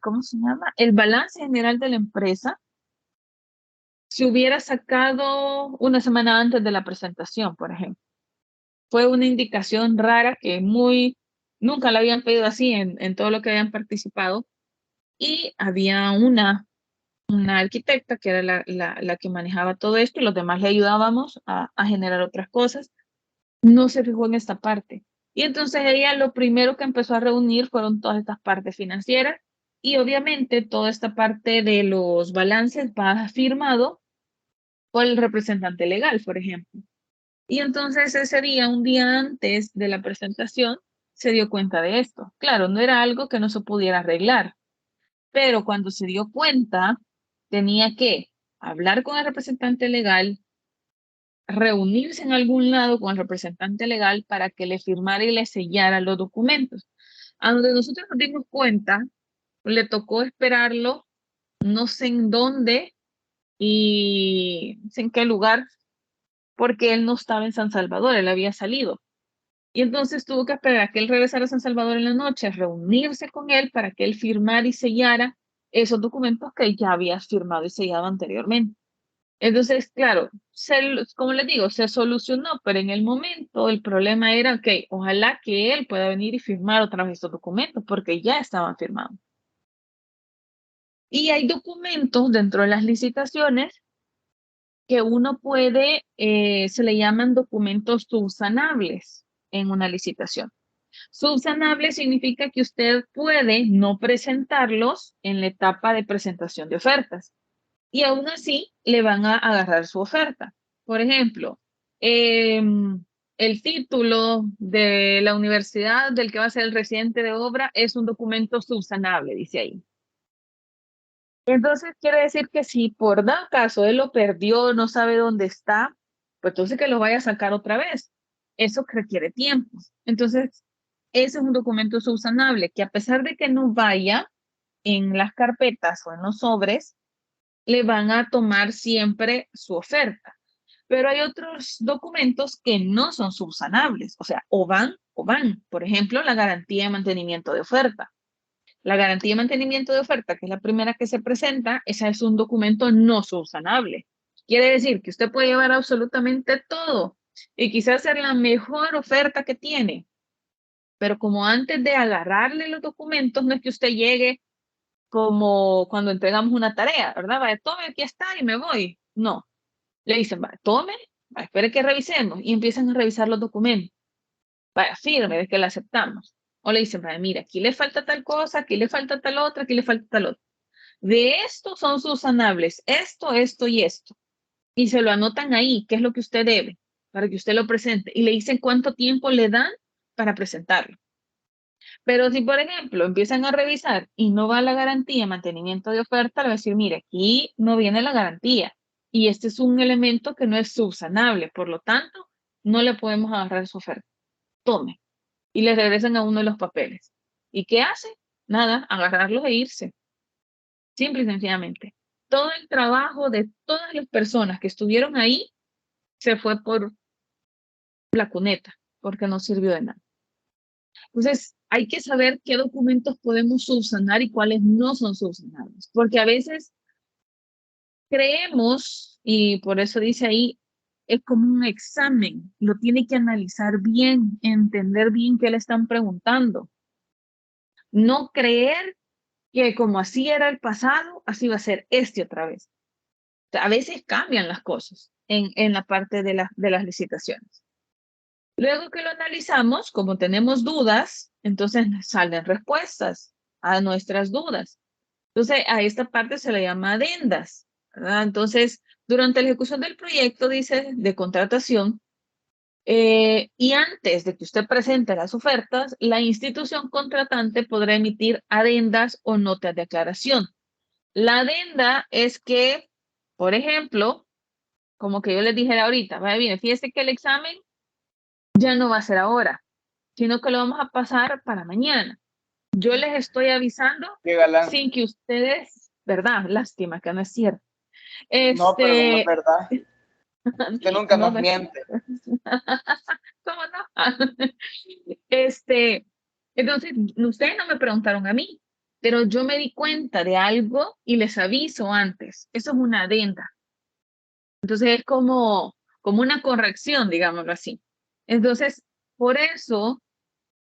¿cómo se llama? El balance general de la empresa se hubiera sacado una semana antes de la presentación, por ejemplo. Fue una indicación rara que nunca la habían pedido así en todo lo que habían participado. Y había una arquitecta que era la que manejaba todo esto y los demás le ayudábamos a generar otras cosas. No se fijó en esta parte. Y entonces ella lo primero que empezó a reunir fueron todas estas partes financieras y obviamente toda esta parte de los balances va firmado por el representante legal, por ejemplo. Y entonces ese día, un día antes de la presentación, se dio cuenta de esto. Claro, no era algo que no se pudiera arreglar, pero cuando se dio cuenta, tenía que hablar con el representante legal, reunirse en algún lado con el representante legal para que le firmara y le sellara los documentos. A donde nosotros nos dimos cuenta, le tocó esperarlo, no sé en dónde y no sé en qué lugar, porque él no estaba en San Salvador, él había salido. Y entonces tuvo que esperar a que él regresara a San Salvador en la noche, reunirse con él para que él firmara y sellara esos documentos que ya había firmado y sellado anteriormente. Entonces, claro, como les digo, se solucionó, pero en el momento el problema era que ojalá que él pueda venir y firmar otra vez estos documentos porque ya estaban firmados. Y hay documentos dentro de las licitaciones que uno puede, se le llaman documentos subsanables en una licitación. Subsanable significa que usted puede no presentarlos en la etapa de presentación de ofertas y aún así le van a agarrar su oferta. Por ejemplo, el título de la universidad del que va a ser el residente de obra es un documento subsanable, dice ahí. Entonces quiere decir que si por dado caso él lo perdió, no sabe dónde está, pues entonces que lo vaya a sacar otra vez. Eso requiere tiempo. Entonces, ese es un documento subsanable que a pesar de que no vaya en las carpetas o en los sobres, le van a tomar siempre su oferta. Pero hay otros documentos que no son subsanables, o sea, o van o van. Por ejemplo, la garantía de mantenimiento de oferta. La garantía de mantenimiento de oferta, que es la primera que se presenta, esa es un documento no subsanable. Quiere decir que usted puede llevar absolutamente todo y quizás ser la mejor oferta que tiene, pero como antes de agarrarle los documentos, no es que usted llegue como cuando entregamos una tarea, ¿verdad? Vaya, tome, aquí está y me voy. No, le dicen, va, tome, va, espere que revisemos y empiezan a revisar los documentos. vaya, firme de que la aceptamos. O le dicen, vaya, mira, aquí le falta tal cosa, aquí le falta tal otra, aquí le falta tal otra. De esto son subsanables, esto y esto. Y se lo anotan ahí, qué es lo que usted debe, para que usted lo presente. Y le dicen cuánto tiempo le dan para presentarlo. Pero si, por ejemplo, empiezan a revisar y no va la garantía, mantenimiento de oferta, le va a decir, mire, aquí no viene la garantía. Y este es un elemento que no es subsanable. Por lo tanto, no le podemos agarrar su oferta. Tome. Y le regresan a uno de los papeles. ¿Y qué hace? Nada, agarrarlos e irse. Simple y sencillamente. Todo el trabajo de todas las personas que estuvieron ahí se fue por la cuneta, porque no sirvió de nada. Entonces, hay que saber qué documentos podemos subsanar y cuáles no son subsanables, porque a veces creemos, y por eso dice ahí, es como un examen, lo tiene que analizar bien, entender bien qué le están preguntando. No creer que como así era el pasado, así va a ser este otra vez. O sea, a veces cambian las cosas en la parte de las licitaciones. Luego que lo analizamos, como tenemos dudas, entonces salen respuestas a nuestras dudas. Entonces, a esta parte se le llama adendas, ¿verdad? Entonces, durante la ejecución del proyecto, dice, de contratación, y antes de que usted presente las ofertas, la institución contratante podrá emitir adendas o notas de aclaración. La adenda es que, por ejemplo, como que yo les dijera ahorita, vaya bien, fíjese que el examen ya no va a ser ahora, sino que lo vamos a pasar para mañana. Yo les estoy avisando Qué galán. sin que ustedes, ¿verdad? Lástima que no es cierto. No, pero no es verdad. Usted nunca No, nos no es cierto. miente. ¿Cómo no? Entonces, ustedes no me preguntaron a mí, pero yo me di cuenta de algo y les aviso antes. Eso es una adenda. Entonces, es como una corrección, digámoslo así. Entonces, por eso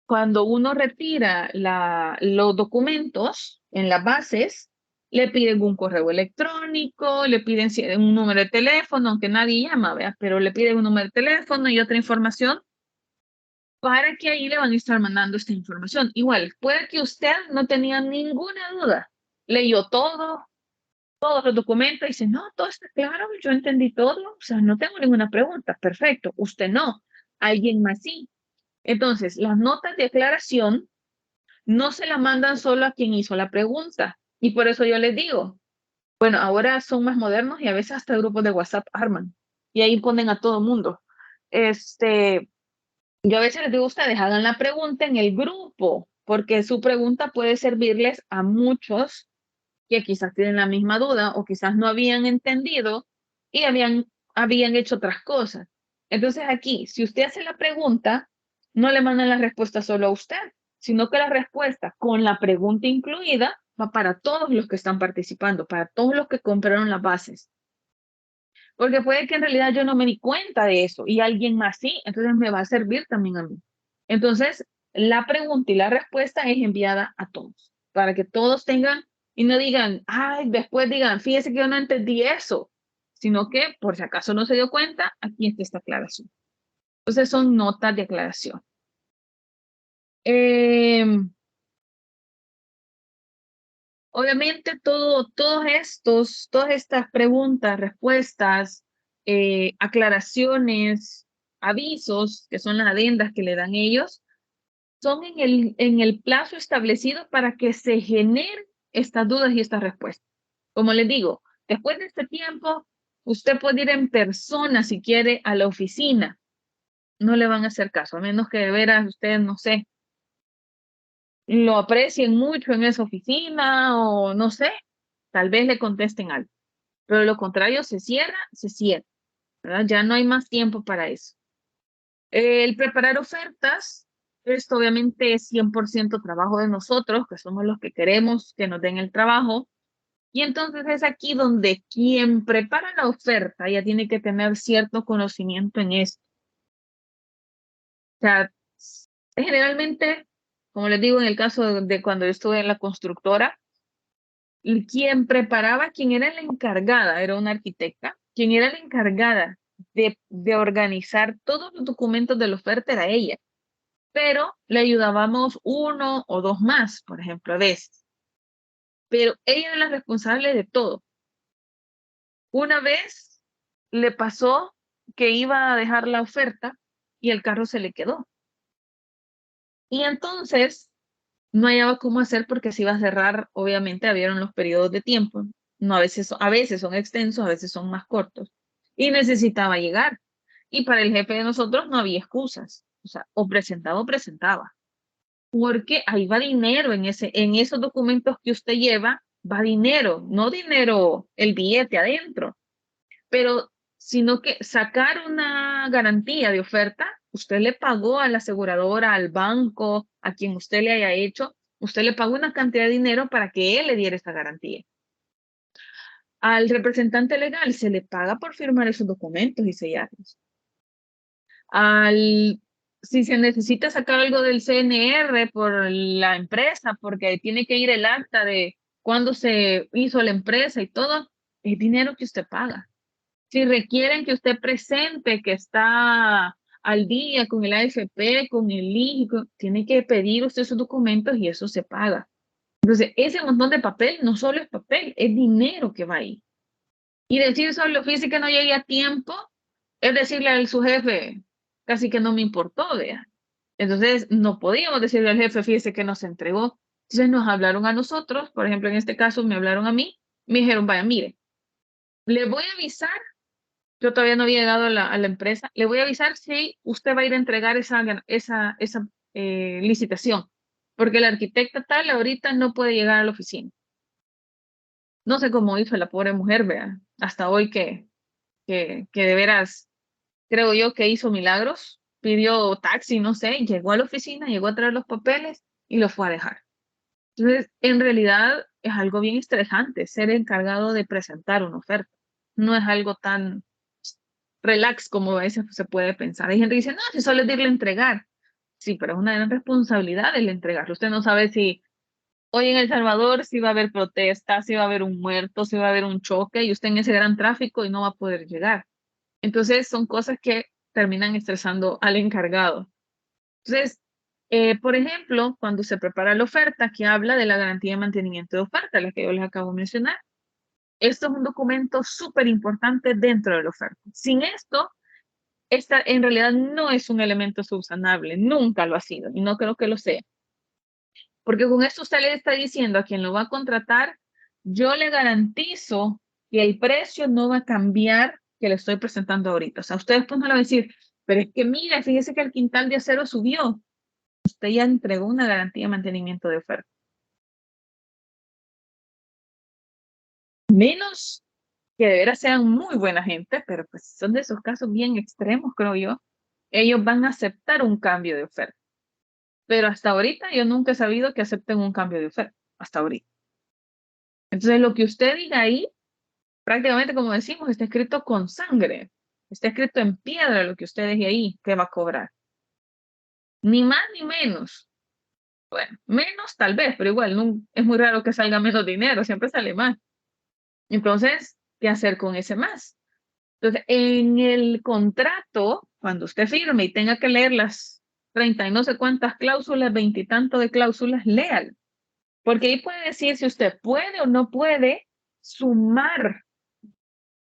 cuando uno retira los documentos en las bases, le piden un correo electrónico, le piden un número de teléfono, aunque nadie llama, ¿verdad? Pero le piden un número de teléfono y otra información para que ahí le van a estar mandando esta información. Igual, puede que usted no tenía ninguna duda, leyó todo, todos los documentos y dice, no, todo está claro, yo entendí todo, o sea, no tengo ninguna pregunta, perfecto, usted no, alguien más sí. Entonces, las notas de aclaración no se la mandan solo a quien hizo la pregunta. Y por eso yo les digo, bueno, ahora son más modernos y a veces hasta grupos de WhatsApp arman. Y ahí ponen a todo mundo. Este, yo a veces les digo a ustedes, hagan la pregunta en el grupo, porque su pregunta puede servirles a muchos que quizás tienen la misma duda o quizás no habían entendido y habían hecho otras cosas. Entonces aquí, si usted hace la pregunta, no le mandan la respuesta solo a usted, sino que la respuesta con la pregunta incluida va para todos los que están participando, para todos los que compraron las bases. Porque puede que en realidad yo no me di cuenta de eso y alguien más sí, entonces me va a servir también a mí. Entonces, la pregunta y la respuesta es enviada a todos, para que todos tengan y no digan, ay, después digan, fíjese que yo no entendí eso, sino que por si acaso no se dio cuenta, aquí está esta aclaración. Entonces son notas de aclaración. Obviamente todas estas preguntas, respuestas, aclaraciones, avisos, que son las adendas que le dan ellos, son en el plazo establecido para que se generen estas dudas y estas respuestas. Como les digo, después de este tiempo, usted puede ir en persona si quiere a la oficina. No le van a hacer caso, a menos que de veras ustedes, no sé, lo aprecien mucho en esa oficina o no sé, tal vez le contesten algo. Pero lo contrario, se cierra, ¿verdad? Ya no hay más tiempo para eso. El preparar ofertas, esto obviamente es 100% trabajo de nosotros, que somos los que queremos que nos den el trabajo. Y entonces es aquí donde quien prepara la oferta ya tiene que tener cierto conocimiento en esto. O sea, generalmente, como les digo, en el caso de cuando yo estuve en la constructora, quien preparaba, quien era la encargada, era una arquitecta, quien era la encargada de organizar todos los documentos de la oferta era ella. pero le ayudábamos 1 o 2 más, por ejemplo, a veces. Pero ella era la responsable de todo. Una vez le pasó que iba a dejar la oferta y el carro se le quedó. Y entonces no hallaba cómo hacer porque se iba a cerrar, obviamente, habían los periodos de tiempo. No, a veces son extensos, a veces son más cortos. Y necesitaba llegar. Y para el jefe de nosotros no había excusas. O sea, o presentaba o presentaba. Porque ahí va dinero en esos documentos que usted lleva, va dinero, no dinero, el billete adentro, pero sino que sacar una garantía de oferta, usted le pagó a la aseguradora, al banco, a quien usted le haya hecho, usted le pagó una cantidad de dinero para que él le diera esa garantía. Al representante legal se le paga por firmar esos documentos y sellarlos. Si se necesita sacar algo del CNR por la empresa, porque tiene que ir el acta de cuándo se hizo la empresa y todo, es dinero que usted paga. Si requieren que usted presente que está al día con el AFP, con el IJI, tiene que pedir usted sus documentos y eso se paga. Entonces, ese montón de papel no solo es papel, es dinero que va ahí. Y decir solo física que no llegue a tiempo, es decirle a su jefe, casi que no me importó, vea. Entonces, no podíamos decirle al jefe, fíjese que nos entregó. Entonces, nos hablaron a nosotros, por ejemplo, en este caso, me hablaron a mí, me dijeron, vaya, mire, le voy a avisar, yo todavía no había llegado a la empresa, le voy a avisar si usted va a ir a entregar esa licitación, porque la arquitecta tal ahorita no puede llegar a la oficina. No sé cómo hizo la pobre mujer, vea, hasta hoy que de veras creo yo que hizo milagros, pidió taxi, no sé, llegó a la oficina, llegó a traer los papeles y los fue a dejar. Entonces, en realidad es algo bien estresante ser encargado de presentar una oferta. No es algo tan relax como a veces se puede pensar. Hay gente que dice, no, si solo es irle a entregar. Sí, pero es una gran responsabilidad el entregarlo. Usted no sabe si hoy en El Salvador si va a haber protestas, si va a haber un muerto, si va a haber un choque y usted en ese gran tráfico y no va a poder llegar. Entonces, son cosas que terminan estresando al encargado. Entonces, por ejemplo, cuando se prepara la oferta que habla de la garantía de mantenimiento de oferta, la que yo les acabo de mencionar, esto es un documento súper importante dentro de la oferta. Sin esto, esta en realidad no es un elemento subsanable, nunca lo ha sido y no creo que lo sea. Porque con esto usted le está diciendo a quien lo va a contratar, yo le garantizo que el precio no va a cambiar que le estoy presentando ahorita. O sea, usted después no le va a decir, pero es que mira, fíjese que el quintal de acero subió. Usted ya entregó una garantía de mantenimiento de oferta. Menos que de veras sean muy buena gente, pero pues son de esos casos bien extremos, creo yo. Ellos van a aceptar un cambio de oferta. Pero hasta ahorita yo nunca he sabido que acepten un cambio de oferta. Hasta ahorita. Entonces, lo que usted diga ahí prácticamente, como decimos, está escrito con sangre, está escrito en piedra lo que usted deje ahí que va a cobrar. Ni más ni menos. Bueno, menos tal vez, pero igual no, es muy raro que salga menos dinero, siempre sale más. Entonces, ¿qué hacer con ese más? Entonces, en el contrato, cuando usted firme y tenga que leer las 30 y no sé cuántas cláusulas, 20 y tanto de cláusulas, léalo. Porque ahí puede decir si usted puede o no puede sumar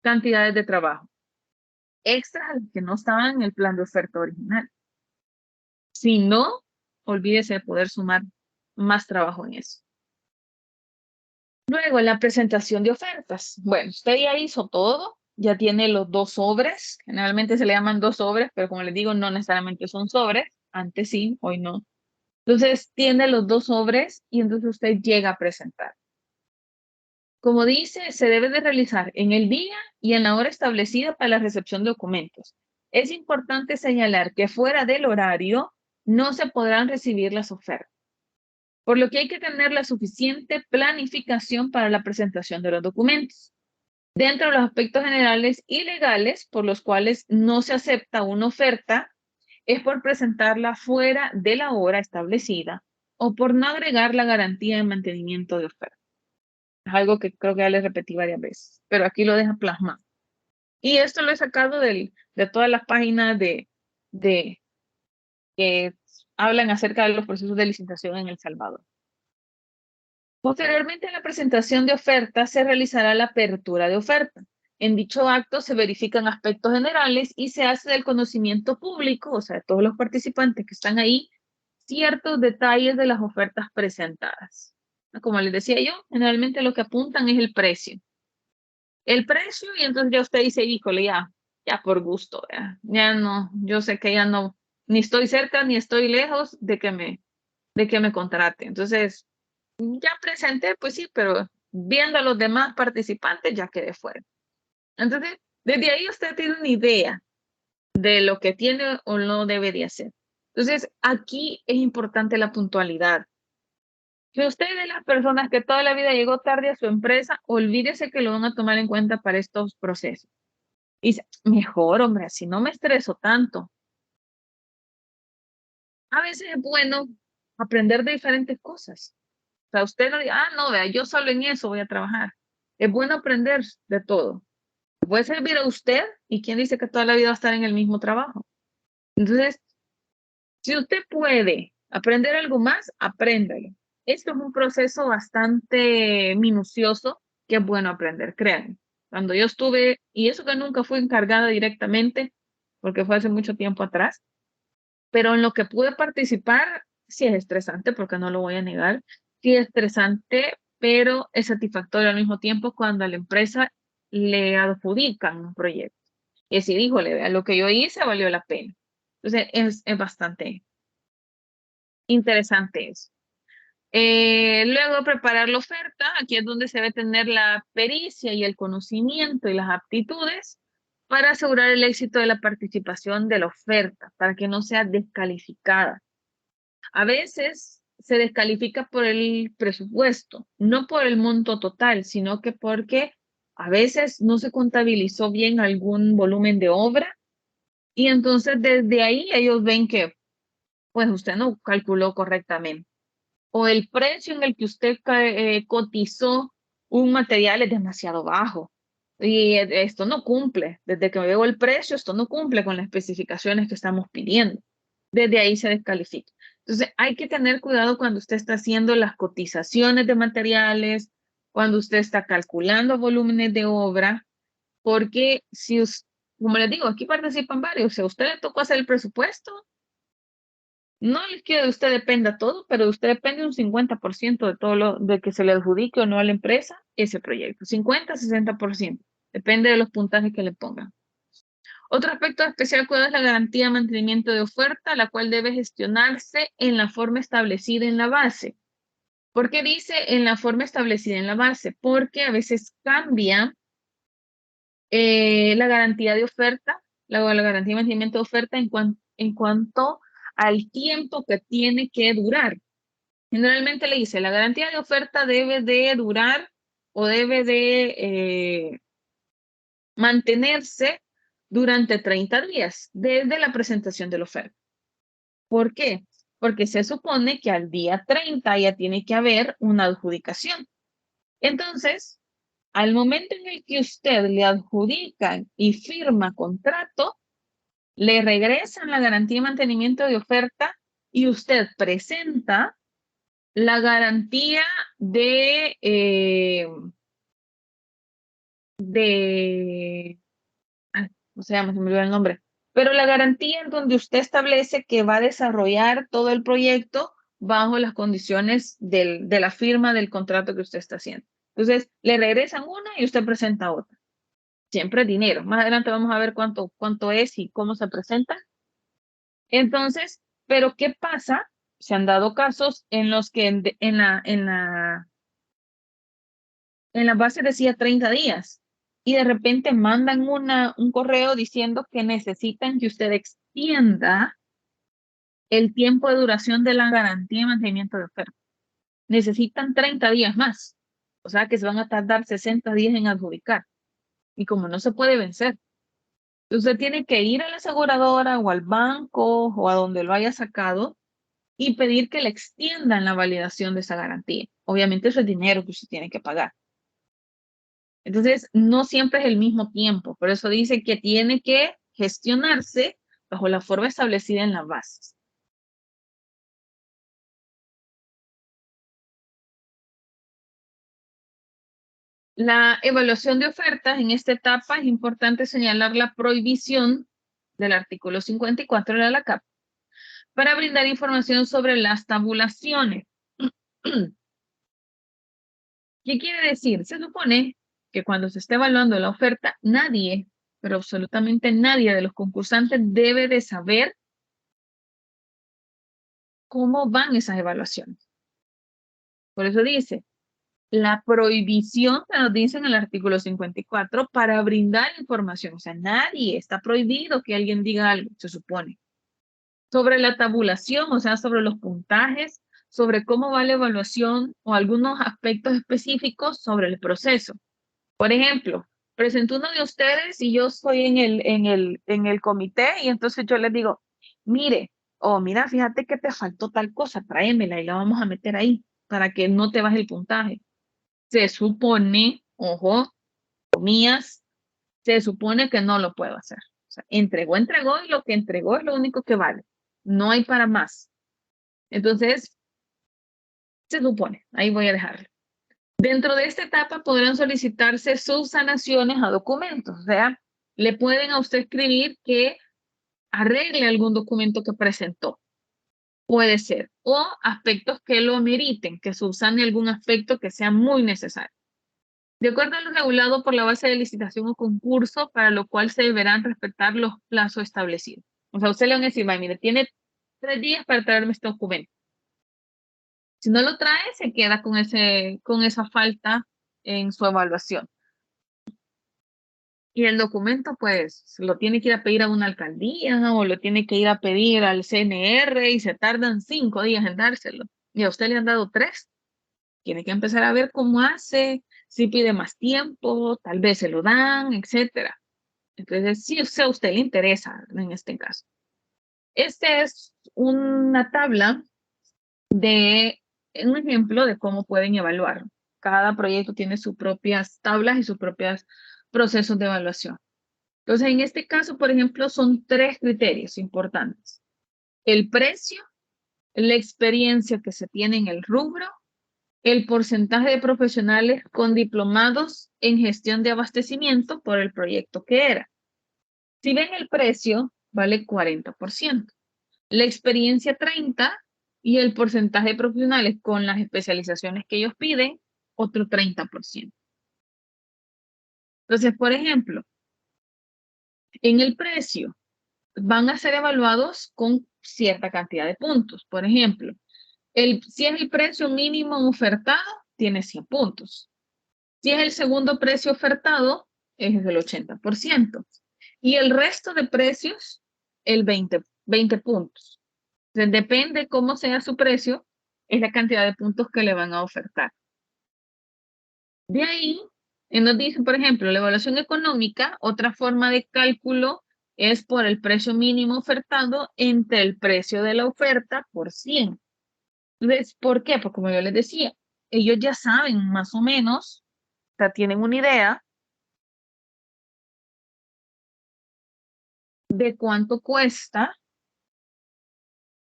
cantidades de trabajo extras a los que no estaban en el plan de oferta original. Si no, olvídese de poder sumar más trabajo en eso. Luego, la presentación de ofertas. Bueno, usted ya hizo todo, ya tiene los 2 sobres. Generalmente se le llaman 2 sobres, pero como les digo, no necesariamente son sobres. Antes sí, hoy no. Entonces, tiene los 2 sobres y entonces usted llega a presentar. Como dice, se debe de realizar en el día y en la hora establecida para la recepción de documentos. Es importante señalar que fuera del horario no se podrán recibir las ofertas, por lo que hay que tener la suficiente planificación para la presentación de los documentos. Dentro de los aspectos generales y legales por los cuales no se acepta una oferta, es por presentarla fuera de la hora establecida o por no agregar la garantía de mantenimiento de oferta. Es algo que creo que ya les repetí varias veces, pero aquí lo deja plasmado. Y esto lo he sacado de todas las páginas de que hablan acerca de los procesos de licitación en El Salvador. Posteriormente a la presentación de oferta se realizará la apertura de oferta. En dicho acto se verifican aspectos generales y se hace del conocimiento público, o sea, de todos los participantes que están ahí, ciertos detalles de las ofertas presentadas. Como les decía yo, generalmente lo que apuntan es el precio. El precio, y entonces ya usted dice, híjole, ya por gusto, ya no, yo sé que ya no, ni estoy cerca ni estoy lejos de que me contrate. Entonces, ya presenté, pues sí, pero viendo a los demás participantes ya quedé fuera. Entonces, desde ahí usted tiene una idea de lo que tiene o no debe de hacer. Entonces, aquí es importante la puntualidad. Si usted es de las personas que toda la vida llegó tarde a su empresa, olvídese que lo van a tomar en cuenta para estos procesos. Y dice, mejor, hombre, así no me estreso tanto. A veces es bueno aprender de diferentes cosas. O sea, usted no diga, no, vea, yo solo en eso voy a trabajar. Es bueno aprender de todo. Puede servir a usted y quién dice que toda la vida va a estar en el mismo trabajo. Entonces, si usted puede aprender algo más, apréndalo. Esto es un proceso bastante minucioso que es bueno aprender, créanme. Cuando yo estuve, y eso que nunca fui encargada directamente, porque fue hace mucho tiempo atrás, pero en lo que pude participar, sí es estresante, porque no lo voy a negar, sí es estresante, pero es satisfactorio al mismo tiempo cuando a la empresa le adjudican un proyecto. Y decir, híjole, vea, lo que yo hice valió la pena. Entonces, es bastante interesante eso. Luego, preparar la oferta. Aquí es donde se debe tener la pericia y el conocimiento y las aptitudes para asegurar el éxito de la participación de la oferta, para que no sea descalificada. A veces se descalifica por el presupuesto, no por el monto total, sino que porque a veces no se contabilizó bien algún volumen de obra y entonces desde ahí ellos ven que pues usted no calculó correctamente o el precio en el que usted cotizó un material es demasiado bajo y esto no cumple. Desde que me veo el precio, esto no cumple con las especificaciones que estamos pidiendo. Desde ahí se descalifica. Entonces, hay que tener cuidado cuando usted está haciendo las cotizaciones de materiales, cuando usted está calculando volúmenes de obra, porque si, como les digo, aquí participan varios. Si a usted le tocó hacer el presupuesto, no es que de usted dependa todo, pero de usted depende un 50% de todo lo de que se le adjudique o no a la empresa ese proyecto. 50-60%. Depende de los puntajes que le pongan. Otro aspecto de especial cuidado es la garantía de mantenimiento de oferta, la cual debe gestionarse en la forma establecida en la base. ¿Por qué dice en la forma establecida en la base? Porque a veces cambia la garantía de oferta, la garantía de mantenimiento de oferta en cuanto al tiempo que tiene que durar. Generalmente le dice, la garantía de oferta debe de durar o debe de mantenerse durante 30 días desde la presentación de la oferta. ¿Por qué? Porque se supone que al día 30 ya tiene que haber una adjudicación. Entonces, al momento en el que usted le adjudican y firma contrato, le regresan la garantía de mantenimiento de oferta y usted presenta la garantía ¿cómo se llama? Se me olvidó el nombre. Pero la garantía en donde usted establece que va a desarrollar todo el proyecto bajo las condiciones de la firma del contrato que usted está haciendo. Entonces, le regresan una y usted presenta otra. Siempre dinero. Más adelante vamos a ver cuánto es y cómo se presenta. Entonces, pero ¿qué pasa? Se han dado casos en los que en la base decía 30 días y de repente mandan un correo diciendo que necesitan que usted extienda el tiempo de duración de la garantía de mantenimiento de oferta. Necesitan 30 días más. O sea que se van a tardar 60 días en adjudicar. Y como no se puede vencer, usted tiene que ir a la aseguradora o al banco o a donde lo haya sacado y pedir que le extiendan la validación de esa garantía. Obviamente eso es dinero que usted tiene que pagar. Entonces, no siempre es el mismo tiempo. Por eso dice que tiene que gestionarse bajo la forma establecida en las bases. La evaluación de ofertas en esta etapa es importante señalar la prohibición del artículo 54 de la CAP para brindar información sobre las tabulaciones. ¿Qué quiere decir? Se supone que cuando se esté evaluando la oferta, nadie, pero absolutamente nadie de los concursantes debe de saber cómo van esas evaluaciones. Por eso dice, la prohibición que nos dice en el artículo 54 para brindar información. O sea, nadie está prohibido que alguien diga algo, se supone. Sobre la tabulación, o sea, sobre los puntajes, sobre cómo va la evaluación o algunos aspectos específicos sobre el proceso. Por ejemplo, presento uno de ustedes y yo estoy en el comité y entonces yo les digo, mire, mira, fíjate que te faltó tal cosa, tráemela y la vamos a meter ahí para que no te baje el puntaje. Se supone, ojo, comillas, se supone que no lo puedo hacer. O sea, entregó y lo que entregó es lo único que vale. No hay para más. Entonces, se supone, ahí voy a dejarlo. Dentro de esta etapa podrán solicitarse subsanaciones a documentos, o sea, le pueden a usted escribir que arregle algún documento que presentó. Puede ser. O aspectos que lo ameriten, que subsane algún aspecto que sea muy necesario. De acuerdo a lo regulado por la base de licitación o concurso, para lo cual se deberán respetar los plazos establecidos. O sea, usted le van a decir, mire, tiene 3 días para traerme este documento. Si no lo trae, se queda con esa falta en su evaluación. Y el documento, pues, lo tiene que ir a pedir a una alcaldía o lo tiene que ir a pedir al CNR y se tardan 5 días en dárselo. Y a usted le han dado 3. Tiene que empezar a ver cómo hace, si pide más tiempo, tal vez se lo dan, etcétera. Entonces, si a usted le interesa en este caso. Este es una tabla de un ejemplo de cómo pueden evaluar. Cada proyecto tiene sus propias tablas y sus propios procesos de evaluación. Entonces, en este caso, por ejemplo, son 3 criterios importantes. El precio, la experiencia que se tiene en el rubro, el porcentaje de profesionales con diplomados en gestión de abastecimiento por el proyecto que era. Si ven el precio, vale 40%. La experiencia 30% y el porcentaje de profesionales con las especializaciones que ellos piden, otro 30%. Entonces, por ejemplo, en el precio van a ser evaluados con cierta cantidad de puntos. Por ejemplo, si es el precio mínimo ofertado, tiene 100 puntos. Si es el segundo precio ofertado, es del 80%. Y el resto de precios, el 20 puntos. Entonces, depende cómo sea su precio, es la cantidad de puntos que le van a ofertar. De ahí, nos dice, por ejemplo, la evaluación económica, otra forma de cálculo es por el precio mínimo ofertado entre el precio de la oferta por 100. Entonces, ¿por qué? Porque como yo les decía, ellos ya saben más o menos, o sea, tienen una idea de cuánto cuesta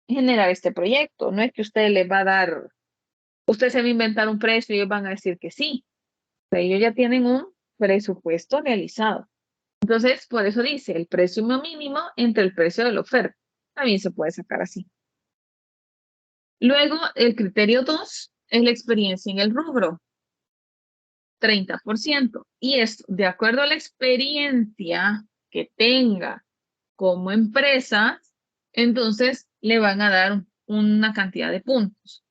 generar este proyecto. No es que usted le va a dar, usted se va a inventar un precio y ellos van a decir que sí. O sea, ellos ya tienen un presupuesto realizado. Entonces, por eso dice el precio mínimo entre el precio de la oferta. También se puede sacar así. Luego, el criterio 2 es la experiencia en el rubro. 30%. Y es de acuerdo a la experiencia que tenga como empresa, entonces le van a dar una cantidad de puntos.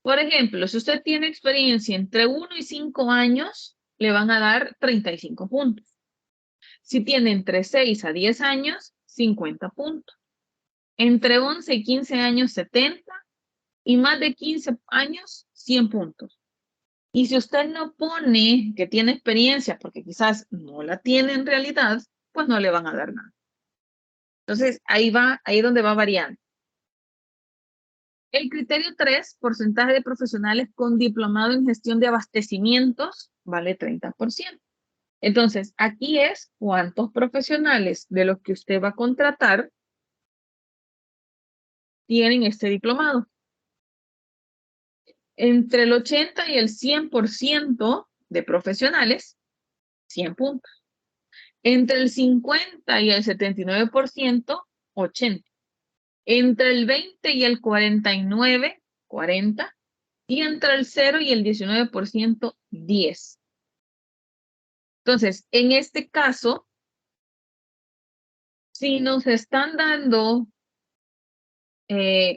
Por ejemplo, si usted tiene experiencia entre 1 y 5 años, le van a dar 35 puntos. Si tiene entre 6 a 10 años, 50 puntos. Entre 11 y 15 años, 70. Y más de 15 años, 100 puntos. Y si usted no pone que tiene experiencia, porque quizás no la tiene en realidad, pues no le van a dar nada. Entonces, ahí es donde va variando. El criterio 3, porcentaje de profesionales con diplomado en gestión de abastecimientos, vale 30%. Entonces, aquí es cuántos profesionales de los que usted va a contratar tienen este diplomado. Entre el 80 y el 100% de profesionales, 100 puntos. Entre el 50 y el 79%, 80. Entre el 20 y el 49, 40. Y entre el 0 y el 19%, 10. Entonces, en este caso, si nos están dando,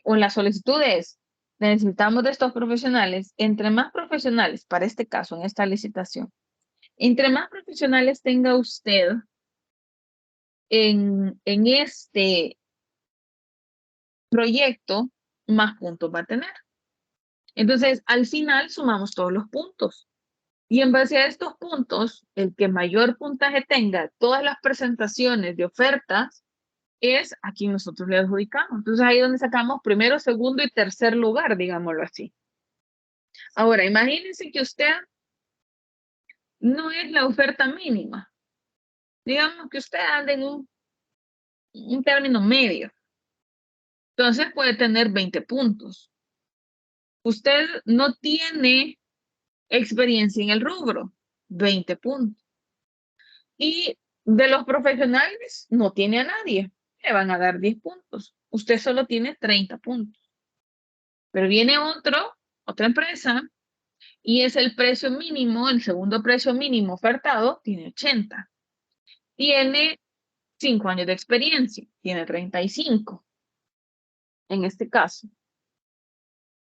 o las solicitudes, necesitamos de estos profesionales, entre más profesionales, para este caso, en esta licitación, entre más profesionales tenga usted en este proyecto, más puntos va a tener. Entonces, al final sumamos todos los puntos. Y en base a estos puntos, el que mayor puntaje tenga todas las presentaciones de ofertas es a quien nosotros le adjudicamos. Entonces, ahí es donde sacamos primero, segundo y tercer lugar, digámoslo así. Ahora, imagínense que usted no es la oferta mínima. Digamos que usted anda en un término medio. Entonces, puede tener 20 puntos. Usted no tiene experiencia en el rubro, 20 puntos. Y de los profesionales, no tiene a nadie, le van a dar 10 puntos. Usted solo tiene 30 puntos. Pero viene otra empresa, y es el precio mínimo, el segundo precio mínimo ofertado, tiene 80. Tiene 5 años de experiencia, tiene 35 en este caso.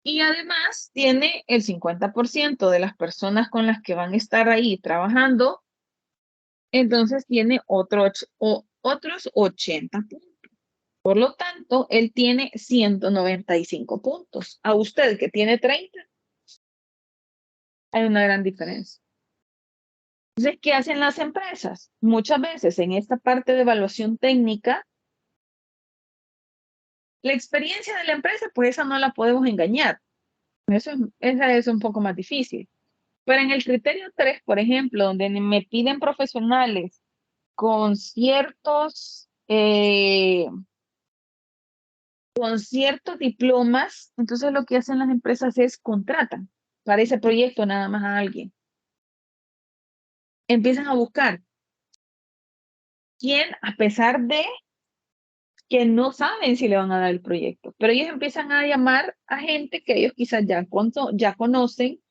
Y además tiene el 50% de las personas con las que van a estar ahí trabajando, entonces tiene otros 80 puntos. Por lo tanto, él tiene 195 puntos. A usted que tiene 30, hay una gran diferencia. Entonces, ¿qué hacen las empresas? Muchas veces en esta parte de evaluación técnica, la experiencia de la empresa, pues esa no la podemos engañar. Esa es un poco más difícil. Pero en el criterio 3, por ejemplo, donde me piden profesionales con ciertos diplomas, entonces lo que hacen las empresas es contratan para ese proyecto nada más a alguien. Empiezan a buscar quién, a pesar de que no saben si le van a dar el proyecto, pero ellos empiezan a llamar a gente que ellos quizás ya conocen,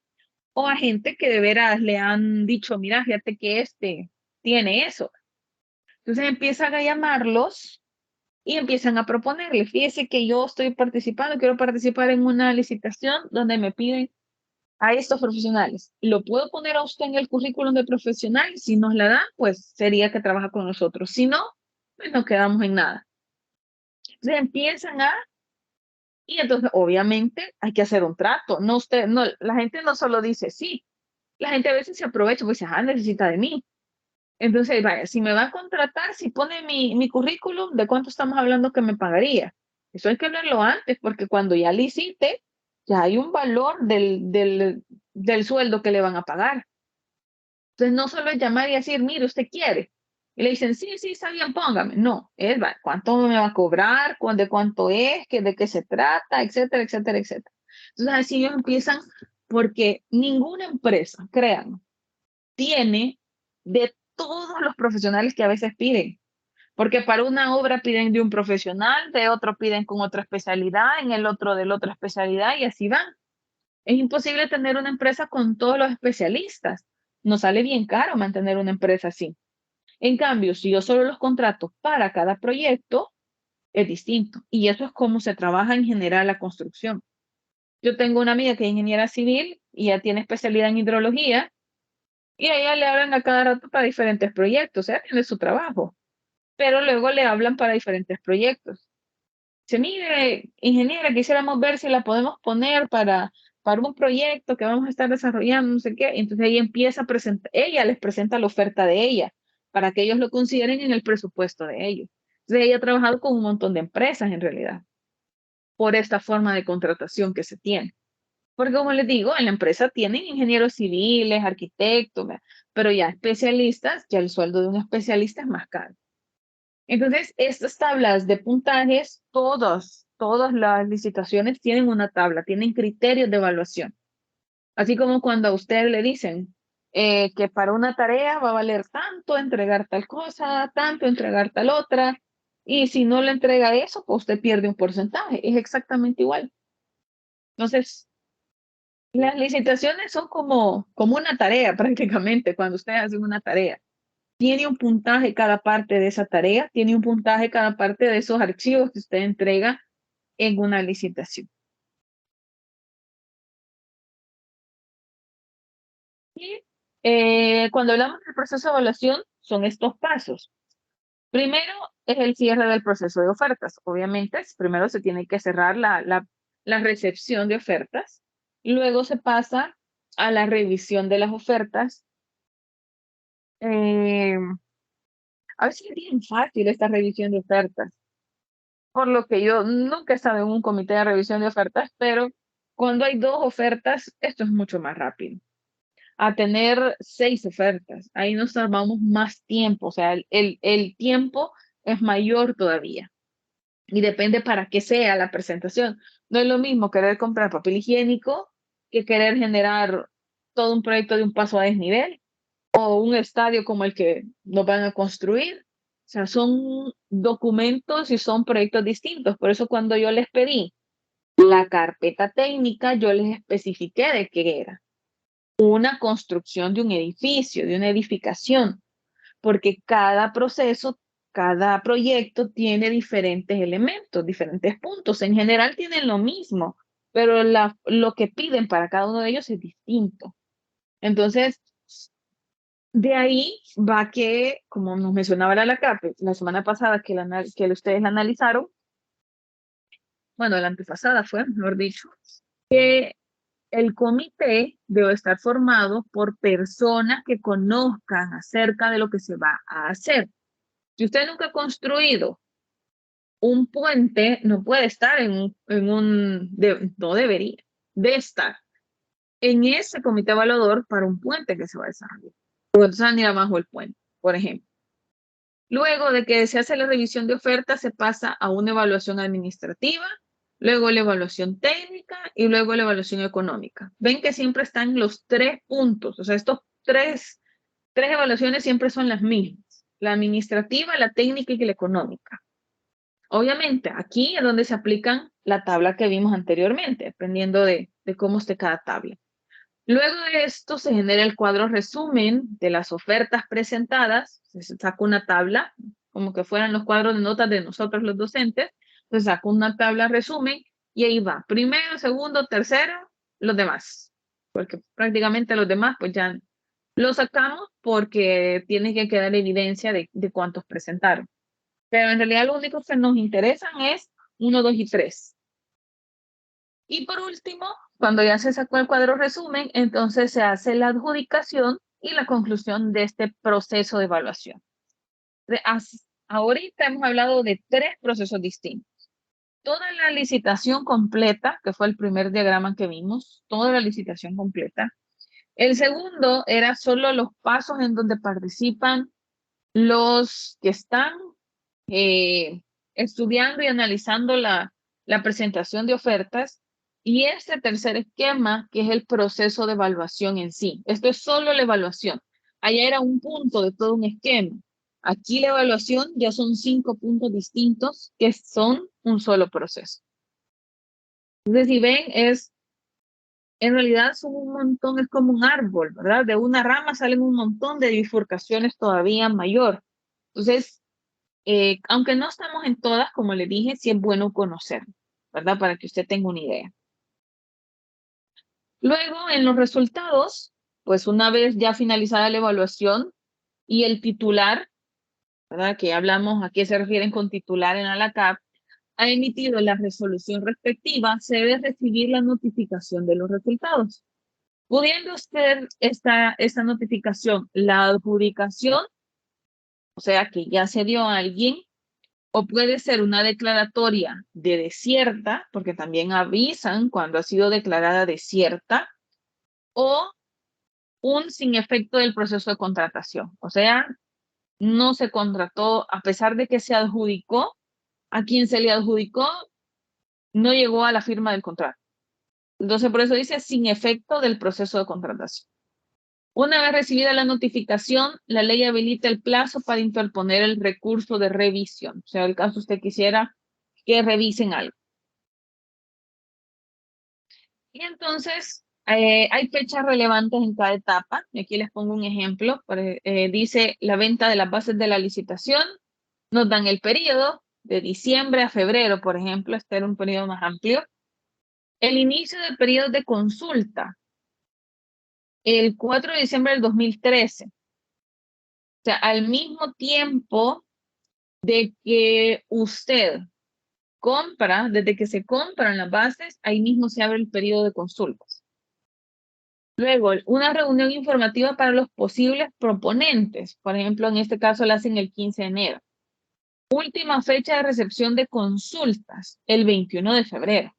o a gente que de veras le han dicho, mira, fíjate que tiene eso. Entonces empiezan a llamarlos y empiezan a proponerle, fíjese que yo estoy participando, quiero participar en una licitación donde me piden a estos profesionales. ¿Lo puedo poner a usted en el currículum de profesional? Si nos la dan, pues sería que trabaja con nosotros. Si no, pues nos quedamos en nada. Entonces empiezan y entonces obviamente hay que hacer un trato. No, la gente no solo dice sí, la gente a veces se aprovecha, pues dice, necesita de mí. Entonces, vaya, si me va a contratar, si pone mi currículum, ¿de cuánto estamos hablando que me pagaría? Eso hay que hablarlo antes, porque cuando ya licite, ya hay un valor del sueldo que le van a pagar. Entonces, no solo es llamar y decir, mire, usted quiere. Y le dicen, sí, sí, está bien, póngame. No, es, ¿cuánto me va a cobrar? ¿De cuánto es? ¿De qué se trata? Etcétera, etcétera, etcétera. Entonces, así ellos empiezan, porque ninguna empresa, crean, tiene de todos los profesionales que a veces piden. Porque para una obra piden de un profesional, de otro piden con otra especialidad, en el otro de la otra especialidad, y así van. Es imposible tener una empresa con todos los especialistas. Nos sale bien caro mantener una empresa así. En cambio, si yo solo los contrato para cada proyecto, es distinto. Y eso es cómo se trabaja en general la construcción. Yo tengo una amiga que es ingeniera civil y ya tiene especialidad en hidrología, y a ella le hablan a cada rato para diferentes proyectos. Ella tiene su trabajo, pero luego le hablan para diferentes proyectos. Dice, mire, ingeniera, quisiéramos ver si la podemos poner para un proyecto que vamos a estar desarrollando, no sé qué. Entonces ella empieza a presentar, ella les presenta la oferta de ella para que ellos lo consideren en el presupuesto de ellos. Entonces ella ha trabajado con un montón de empresas en realidad por esta forma de contratación que se tiene. Porque como les digo, en la empresa tienen ingenieros civiles, arquitectos, pero ya especialistas, ya el sueldo de un especialista es más caro. Entonces, estas tablas de puntajes, todas las licitaciones tienen una tabla, tienen criterios de evaluación. Así como cuando a usted le dicen, que para una tarea va a valer tanto entregar tal cosa, tanto entregar tal otra, y si no le entrega eso, pues usted pierde un porcentaje, es exactamente igual. Entonces, las licitaciones son como una tarea prácticamente, cuando ustedes hacen una tarea. Tiene un puntaje cada parte de esa tarea, tiene un puntaje cada parte de esos archivos que usted entrega en una licitación. Y cuando hablamos del proceso de evaluación, son estos pasos. Primero es el cierre del proceso de ofertas. Obviamente, primero se tiene que cerrar la recepción de ofertas. Luego se pasa a la revisión de las ofertas. Eh, a veces es bien fácil esta revisión de ofertas, por lo que yo nunca he estado en un comité de revisión de ofertas, pero cuando hay 2 ofertas, esto es mucho más rápido. A tener 6 ofertas, ahí nos tomamos más tiempo, o sea, el tiempo es mayor todavía. Y depende para qué sea la presentación. No es lo mismo querer comprar papel higiénico que querer generar todo un proyecto de un paso a desnivel o un estadio como el que nos van a construir. O sea, son documentos y son proyectos distintos. Por eso cuando yo les pedí la carpeta técnica, yo les especifiqué de qué era. Una construcción de un edificio, de una edificación, porque cada proceso, cada proyecto tiene diferentes elementos, diferentes puntos. En general tienen lo mismo, pero lo que piden para cada uno de ellos es distinto. Entonces, de ahí va que, como nos mencionaba la CAPE la semana pasada que ustedes la analizaron, bueno, la antepasada fue, mejor dicho, que el comité debe estar formado por personas que conozcan acerca de lo que se va a hacer. Si usted nunca ha construido un puente, no puede estar no debería de estar en ese comité evaluador para un puente que se va a desarrollar. Porque entonces van a ir abajo el puente, por ejemplo. Luego de que se hace la revisión de ofertas, se pasa a una evaluación administrativa, luego la evaluación técnica y luego la evaluación económica. Ven que siempre están los 3 puntos, o sea, estos tres evaluaciones siempre son las mismas, la administrativa, la técnica y la económica. Obviamente, aquí es donde se aplican la tabla que vimos anteriormente, dependiendo de cómo esté cada tabla. Luego de esto se genera el cuadro resumen de las ofertas presentadas, se saca una tabla, como que fueran los cuadros de notas de nosotros los docentes, se saca una tabla resumen y ahí va, primero, segundo, tercero, los demás, porque prácticamente los demás pues ya los sacamos porque tiene que quedar evidencia de cuántos presentaron. Pero en realidad lo único que nos interesan es 1, 2 y 3. Y por último, cuando ya se sacó el cuadro resumen, entonces se hace la adjudicación y la conclusión de este proceso de evaluación. Ahorita hemos hablado de 3 procesos distintos. Toda la licitación completa, que fue el primer diagrama que vimos, toda la licitación completa. El segundo era solo los pasos en donde participan los que están estudiando y analizando la presentación de ofertas. Y este tercer esquema, que es el proceso de evaluación en sí. Esto es solo la evaluación. Allá era un punto de todo un esquema. Aquí la evaluación ya son 5 puntos distintos que son un solo proceso. Entonces, si ven, en realidad son un montón, es como un árbol, ¿verdad? De una rama salen un montón de bifurcaciones todavía mayor. Entonces, aunque no estamos en todas, como le dije, sí es bueno conocer, ¿verdad? Para que usted tenga una idea. Luego, en los resultados, pues una vez ya finalizada la evaluación y el titular, ¿verdad? Que hablamos a qué se refieren con titular en ALACAP, ha emitido la resolución respectiva, se debe recibir la notificación de los resultados. Pudiendo usted esta notificación, la adjudicación, o sea que ya se dio a alguien, o puede ser una declaratoria de desierta, porque también avisan cuando ha sido declarada desierta, o un sin efecto del proceso de contratación. O sea, no se contrató, a pesar de que se adjudicó, a quien se le adjudicó no llegó a la firma del contrato. Entonces, por eso dice sin efecto del proceso de contratación. Una vez recibida la notificación, la ley habilita el plazo para interponer el recurso de revisión. O sea, el caso usted quisiera que revisen algo. Y entonces, hay fechas relevantes en cada etapa. Y aquí les pongo un ejemplo. Dice la venta de las bases de la licitación. Nos dan el periodo de diciembre a febrero, por ejemplo. Este era un periodo más amplio. El inicio del periodo de consulta. El 4 de diciembre del 2013. O sea, al mismo tiempo de que usted compra, desde que se compran las bases, ahí mismo se abre el periodo de consultas. Luego, una reunión informativa para los posibles proponentes. Por ejemplo, en este caso la hacen el 15 de enero. Última fecha de recepción de consultas, el 21 de febrero.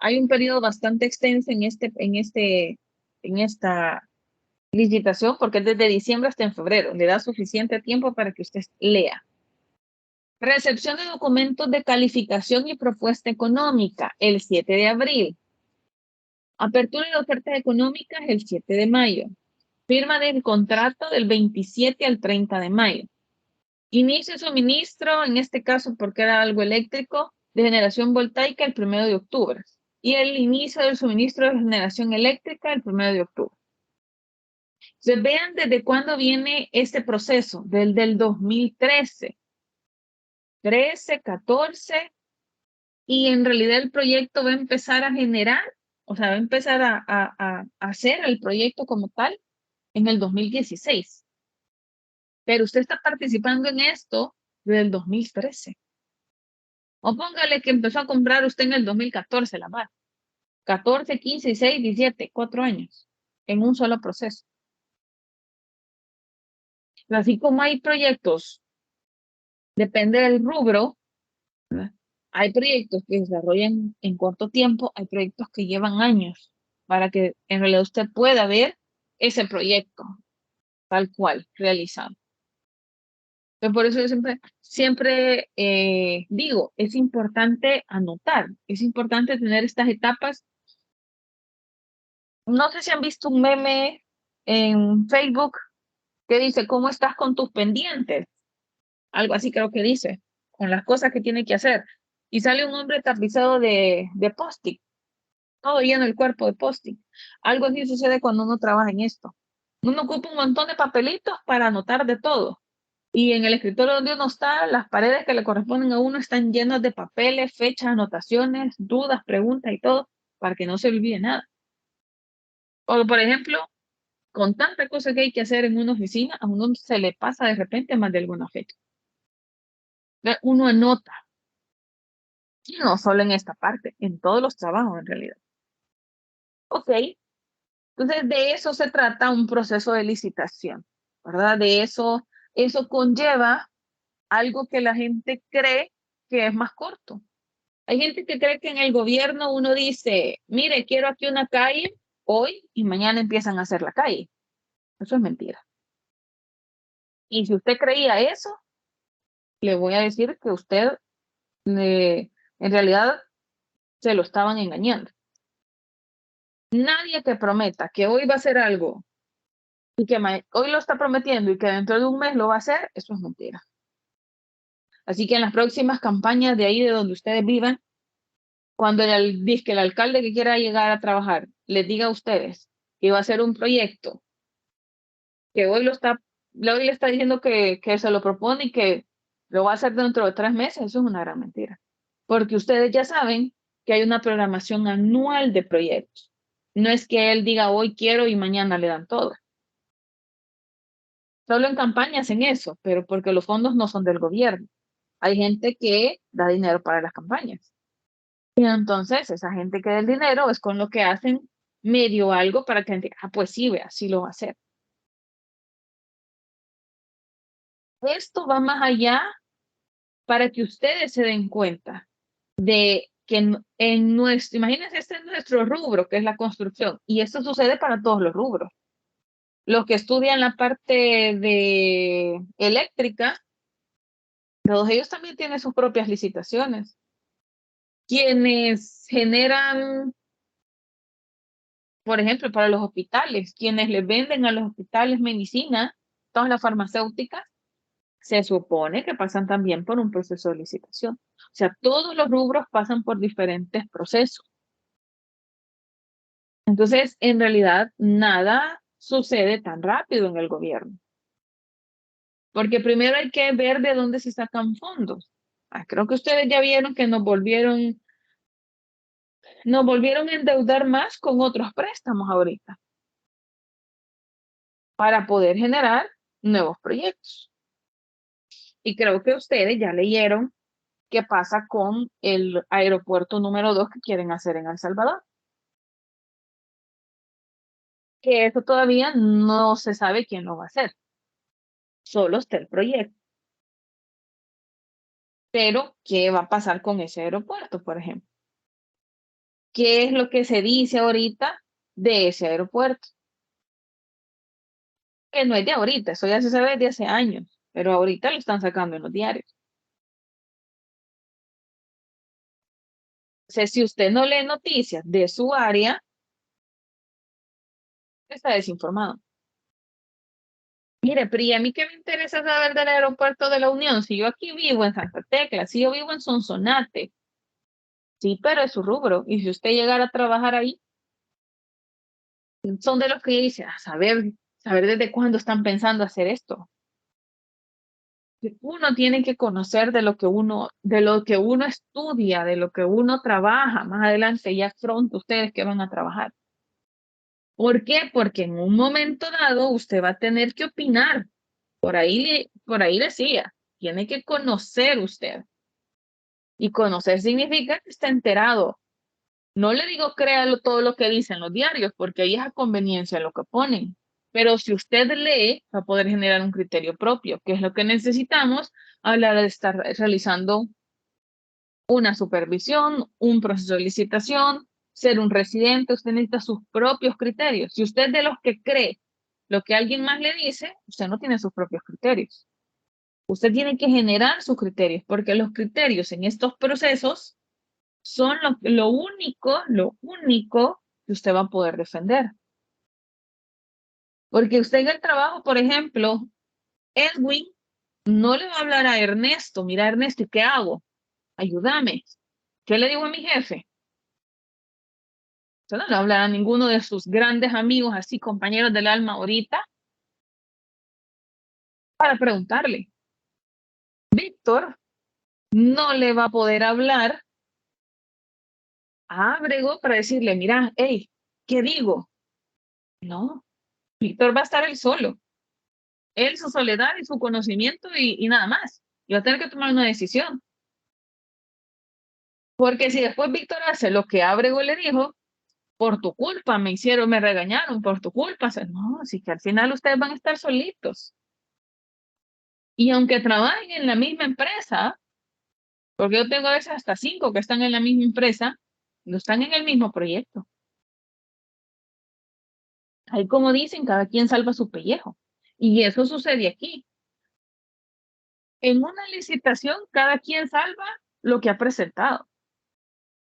Hay un periodo bastante extenso en esta licitación porque es desde diciembre hasta en febrero. Le da suficiente tiempo para que usted lea. Recepción de documentos de calificación y propuesta económica, el 7 de abril. Apertura de ofertas económicas, el 7 de mayo. Firma del contrato del 27 al 30 de mayo. Inicio de suministro, en este caso porque era algo eléctrico, de generación voltaica el 1 de octubre. Y el inicio del suministro de generación eléctrica el 1 de octubre. Entonces, vean desde cuándo viene este proceso, del 2013. 13, 14, y en realidad el proyecto va a empezar a generar, o sea, va a empezar a hacer el proyecto como tal en el 2016. Pero usted está participando en esto desde el 2013. O póngale que empezó a comprar usted en el 2014 la base. 14, 15, 16, 17, 4 años en un solo proceso. Así como hay proyectos, depende del rubro, ¿verdad? Hay proyectos que se desarrollan en corto tiempo, hay proyectos que llevan años para que en realidad usted pueda ver ese proyecto tal cual realizado. Entonces, por eso yo siempre digo, es importante anotar, es importante tener estas etapas. No sé si han visto un meme en Facebook que dice, ¿cómo estás con tus pendientes? Algo así creo que dice, con las cosas que tiene que hacer. Y sale un hombre tapizado de post-it, todo lleno el cuerpo de post-it. Algo así sucede cuando uno trabaja en esto. Uno ocupa un montón de papelitos para anotar de todo. Y en el escritorio donde uno está, las paredes que le corresponden a uno están llenas de papeles, fechas, anotaciones, dudas, preguntas y todo, para que no se olvide nada. O, por ejemplo, con tanta cosa que hay que hacer en una oficina, a uno se le pasa de repente más de alguna fecha. Uno anota, y no solo en esta parte, en todos los trabajos en realidad. Ok, entonces de eso se trata un proceso de licitación, ¿verdad? De eso conlleva algo que la gente cree que es más corto. Hay gente que cree que en el gobierno uno dice, mire, quiero aquí una calle hoy y mañana empiezan a hacer la calle. Eso es mentira. Y si usted creía eso, le voy a decir que usted en realidad se lo estaban engañando. Nadie te prometa que hoy va a hacer algo y que hoy lo está prometiendo y que dentro de un mes lo va a hacer, eso es mentira. Así que en las próximas campañas de ahí de donde ustedes vivan, cuando dice que el alcalde que quiera llegar a trabajar les diga a ustedes que va a hacer un proyecto, que hoy le está diciendo que se lo propone y que lo va a hacer dentro de 3 meses, eso es una gran mentira. Porque ustedes ya saben que hay una programación anual de proyectos. No es que él diga hoy quiero y mañana le dan todo. Solo en campaña hacen eso, pero porque los fondos no son del gobierno. Hay gente que da dinero para las campañas. Y entonces esa gente que da el dinero es con lo que hacen medio algo para que gente, pues sí, vea, sí lo va a hacer. Esto va más allá para que ustedes se den cuenta de que imagínense, este es nuestro rubro, que es la construcción, y esto sucede para todos los rubros. Los que estudian la parte de eléctrica, todos ellos también tienen sus propias licitaciones. Quienes generan por ejemplo, para los hospitales, quienes les venden a los hospitales medicina, todas las farmacéuticas, se supone que pasan también por un proceso de licitación. O sea, todos los rubros pasan por diferentes procesos. Entonces, en realidad, nada sucede tan rápido en el gobierno. Porque primero hay que ver de dónde se sacan fondos. Creo que ustedes ya vieron que nos volvieron a endeudar más con otros préstamos ahorita para poder generar nuevos proyectos. Y creo que ustedes ya leyeron qué pasa con el aeropuerto número 2 que quieren hacer en El Salvador. Que eso todavía no se sabe quién lo va a hacer. Solo está el proyecto. Pero, ¿qué va a pasar con ese aeropuerto, por ejemplo? ¿Qué es lo que se dice ahorita de ese aeropuerto? Que no es de ahorita, eso ya se sabe desde hace años, pero ahorita lo están sacando en los diarios. O sea, si usted no lee noticias de su área, está desinformado. Mire, pero ¿y a mí qué me interesa saber del aeropuerto de la Unión? Si yo aquí vivo en Santa Tecla, si yo vivo en Sonsonate, sí, pero es su rubro. Y si usted llegara a trabajar ahí, son de los que dice, saber desde cuándo están pensando hacer esto. Uno tiene que conocer de lo que uno estudia, de lo que uno trabaja. Más adelante ya pronto ustedes que van a trabajar. ¿Por qué? Porque en un momento dado usted va a tener que opinar. Por ahí decía, tiene que conocer usted. Y conocer significa que está enterado. No le digo créalo todo lo que dicen los diarios, porque ahí es a conveniencia lo que ponen. Pero si usted lee, va a poder generar un criterio propio, que es lo que necesitamos a la hora de estar realizando una supervisión, un proceso de licitación, ser un residente. Usted necesita sus propios criterios. Si usted es de los que cree lo que alguien más le dice, usted no tiene sus propios criterios. Usted tiene que generar sus criterios, porque los criterios en estos procesos son lo único que usted va a poder defender. Porque usted en el trabajo, por ejemplo, Edwin no le va a hablar a Ernesto, mira Ernesto, ¿qué hago? Ayúdame. ¿Qué le digo a mi jefe? Usted no le va a hablar a ninguno de sus grandes amigos, así compañeros del alma ahorita, para preguntarle. Víctor no le va a poder hablar a Ábrego para decirle, mira, hey, ¿qué digo? No, Víctor va a estar él solo. Él, su soledad y su conocimiento y nada más. Y va a tener que tomar una decisión. Porque si después Víctor hace lo que Ábrego le dijo, por tu culpa me regañaron, por tu culpa. No, así que al final ustedes van a estar solitos. Y aunque trabajen en la misma empresa, porque yo tengo a veces hasta 5 que están en la misma empresa, no están en el mismo proyecto. Ahí como dicen, cada quien salva su pellejo. Y eso sucede aquí. En una licitación, cada quien salva lo que ha presentado.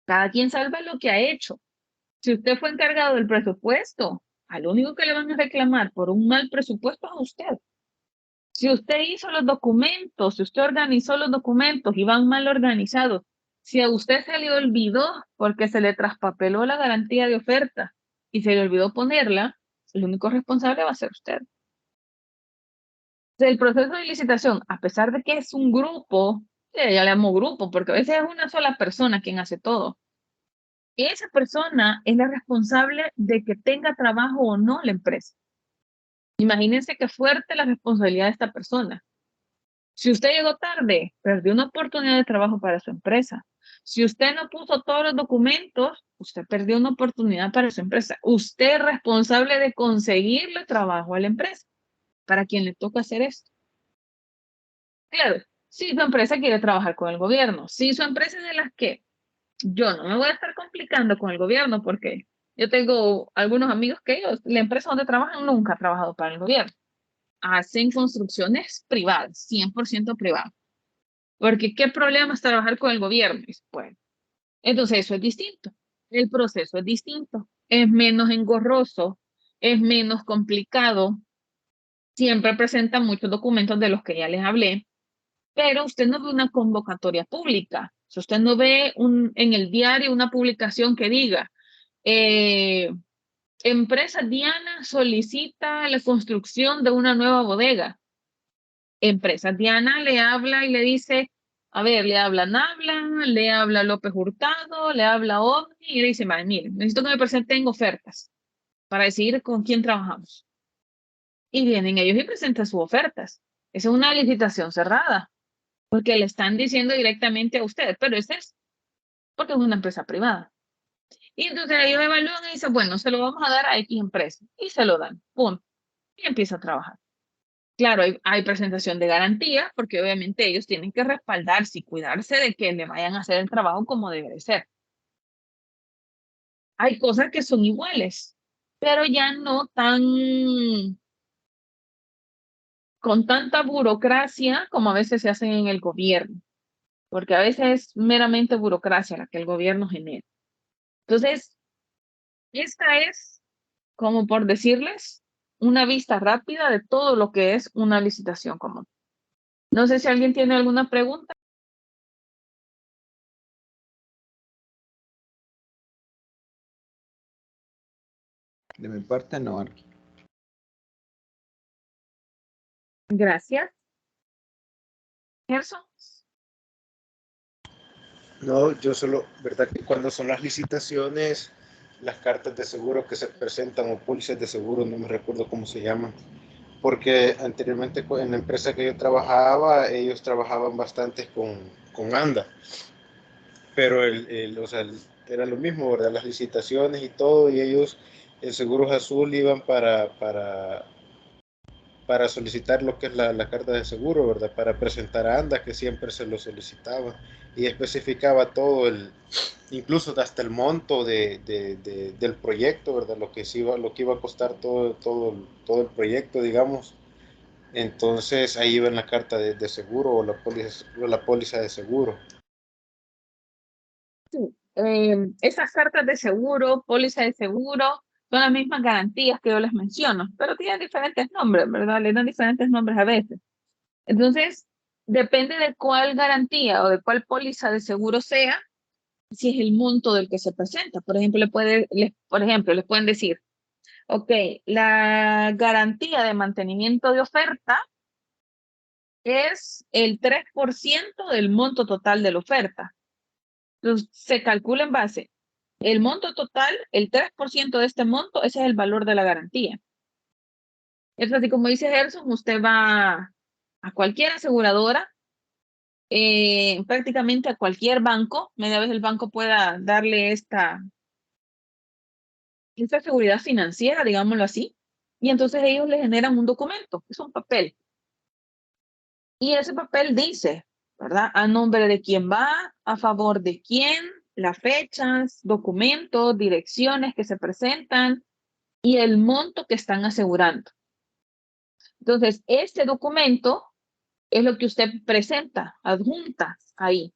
Cada quien salva lo que ha hecho. Si usted fue encargado del presupuesto, al único que le van a reclamar por un mal presupuesto es a usted. Si usted hizo los documentos, si usted organizó los documentos y van mal organizados, si a usted se le olvidó porque se le traspapeló la garantía de oferta y se le olvidó ponerla, el único responsable va a ser usted. El proceso de licitación, a pesar de que es un grupo, ya le llamo grupo, porque a veces es una sola persona quien hace todo. Esa persona es la responsable de que tenga trabajo o no la empresa. Imagínense qué fuerte la responsabilidad de esta persona. Si usted llegó tarde, perdió una oportunidad de trabajo para su empresa. Si usted no puso todos los documentos, usted perdió una oportunidad para su empresa. Usted es responsable de conseguirle trabajo a la empresa para quien le toca hacer esto. Claro, si su empresa quiere trabajar con el gobierno, si su empresa es de las que yo no me voy a estar complicando con el gobierno porque yo tengo algunos amigos que ellos, la empresa donde trabajan nunca ha trabajado para el gobierno. Hacen construcciones privadas, 100% privadas. Porque ¿qué problema es trabajar con el gobierno? Pues, entonces eso es distinto. El proceso es distinto. es menos engorroso, es menos complicado, siempre presenta muchos documentos de los que ya les hablé, pero usted no ve una convocatoria pública. Si usted no ve en el diario una publicación que diga, empresa Diana solicita la construcción de una nueva bodega. Empresa Diana le habla y le dice, a ver, le habla Nabla, le habla López Hurtado, le habla Omni y le dice, mire, necesito que me presenten ofertas para decidir con quién trabajamos. Y vienen ellos y presentan sus ofertas. Esa es una licitación cerrada, porque le están diciendo directamente a usted, pero ese es porque es una empresa privada. Y entonces ellos evalúan y dicen, bueno, se lo vamos a dar a X empresa. Y se lo dan, ¡pum! Y empieza a trabajar. Claro, hay presentación de garantía, porque obviamente ellos tienen que respaldarse y cuidarse de que le vayan a hacer el trabajo como debe de ser. Hay cosas que son iguales, pero ya no tan con tanta burocracia como a veces se hacen en el gobierno, porque a veces es meramente burocracia la que el gobierno genera. Entonces, esta es, como por decirles, una vista rápida de todo lo que es una licitación común. No sé si alguien tiene alguna pregunta. De mi parte, no. Gracias. Gerson. No, yo solo, ¿verdad? Que cuando son las licitaciones, las cartas de seguro que se presentan o pólizas de seguro, no me recuerdo cómo se llaman, porque anteriormente en la empresa que yo trabajaba, ellos trabajaban bastante con ANDA, pero o sea, era lo mismo, ¿verdad? Las licitaciones y todo, y ellos, el Seguros Azul, iban para solicitar lo que es la carta de seguro, ¿verdad? Para presentar a ANDA, que siempre se lo solicitaba, y especificaba todo, incluso hasta el monto del proyecto, ¿verdad? Lo que iba a costar todo el proyecto, digamos. Entonces ahí iba en la carta de seguro o la póliza de seguro. Sí, esas cartas de seguro, póliza de seguro, son las mismas garantías que yo les menciono, pero tienen diferentes nombres, ¿verdad? Le dan diferentes nombres a veces. Entonces, depende de cuál garantía o de cuál póliza de seguro sea, si es el monto del que se presenta. Por ejemplo, les pueden decir, ok, la garantía de mantenimiento de oferta es el 3% del monto total de la oferta. Entonces, se calcula en base. El monto total, el 3% de este monto, ese es el valor de la garantía. Es así como dice Gerson, usted va a cualquier aseguradora, prácticamente a cualquier banco, media vez el banco pueda darle esta seguridad financiera, digámoslo así, y entonces ellos le generan un documento, es un papel. Y ese papel dice, ¿verdad? A nombre de quién va, a favor de quién, las fechas, documentos, direcciones que se presentan y el monto que están asegurando. Entonces, este documento es lo que usted presenta, adjunta ahí,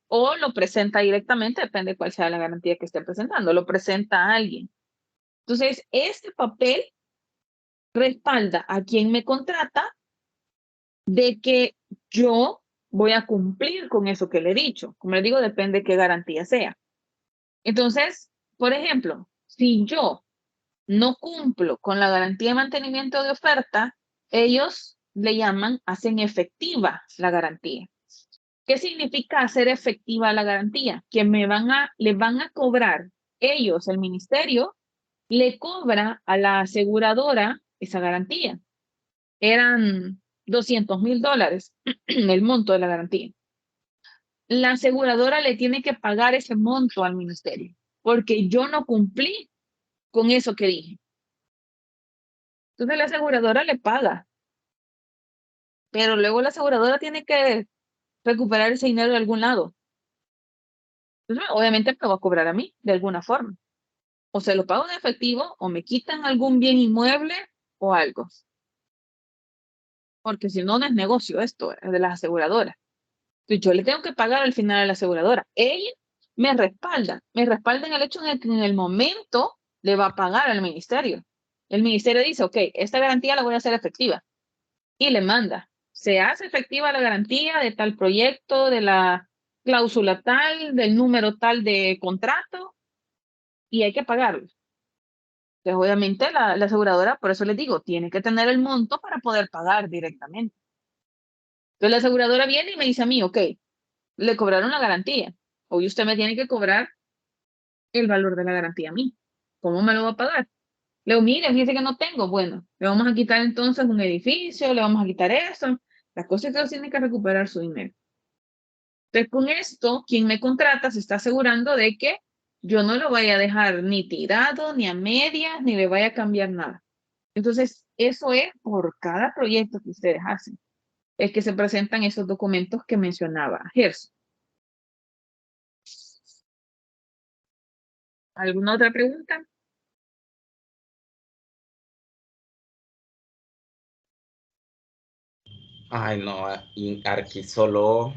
o lo presenta directamente, depende de cuál sea la garantía que esté presentando, lo presenta a alguien. Entonces, este papel respalda a quien me contrata de que yo voy a cumplir con eso que le he dicho. Como le digo, depende de qué garantía sea. Entonces, por ejemplo, si yo no cumplo con la garantía de mantenimiento de oferta, ellos le llaman, hacen efectiva la garantía. ¿Qué significa hacer efectiva la garantía? Que le van a cobrar ellos, el ministerio, le cobra a la aseguradora esa garantía. Eran $200,000 el monto de la garantía. La aseguradora le tiene que pagar ese monto al ministerio porque yo no cumplí con eso que dije. Entonces la aseguradora le paga, pero luego la aseguradora tiene que recuperar ese dinero de algún lado. Entonces, obviamente me va a cobrar a mí de alguna forma. O se lo pago en efectivo o me quitan algún bien inmueble o algo. Porque si no, no es negocio esto, es de las aseguradoras. Entonces yo le tengo que pagar al final a la aseguradora. Ella me respalda en el hecho de que en el momento le va a pagar al ministerio. El ministerio dice, ok, esta garantía la voy a hacer efectiva. Y le manda. Se hace efectiva la garantía de tal proyecto, de la cláusula tal, del número tal de contrato, y hay que pagarlo. Entonces, obviamente, la aseguradora, por eso les digo, tiene que tener el monto para poder pagar directamente. Entonces, la aseguradora viene y me dice a mí, ok, le cobraron la garantía. Hoy usted me tiene que cobrar el valor de la garantía a mí. ¿Cómo me lo va a pagar? Le digo, mire, fíjese que no tengo. Bueno, le vamos a quitar entonces un edificio, le vamos a quitar eso. La cosa es que tiene que recuperar su dinero. Entonces, con esto, quien me contrata se está asegurando de que yo no lo vaya a dejar ni tirado, ni a medias, ni le vaya a cambiar nada. Entonces, eso es por cada proyecto que ustedes hacen. Es que se presentan esos documentos que mencionaba Gerson. ¿Alguna otra pregunta? Ay, no, y Arqui, solo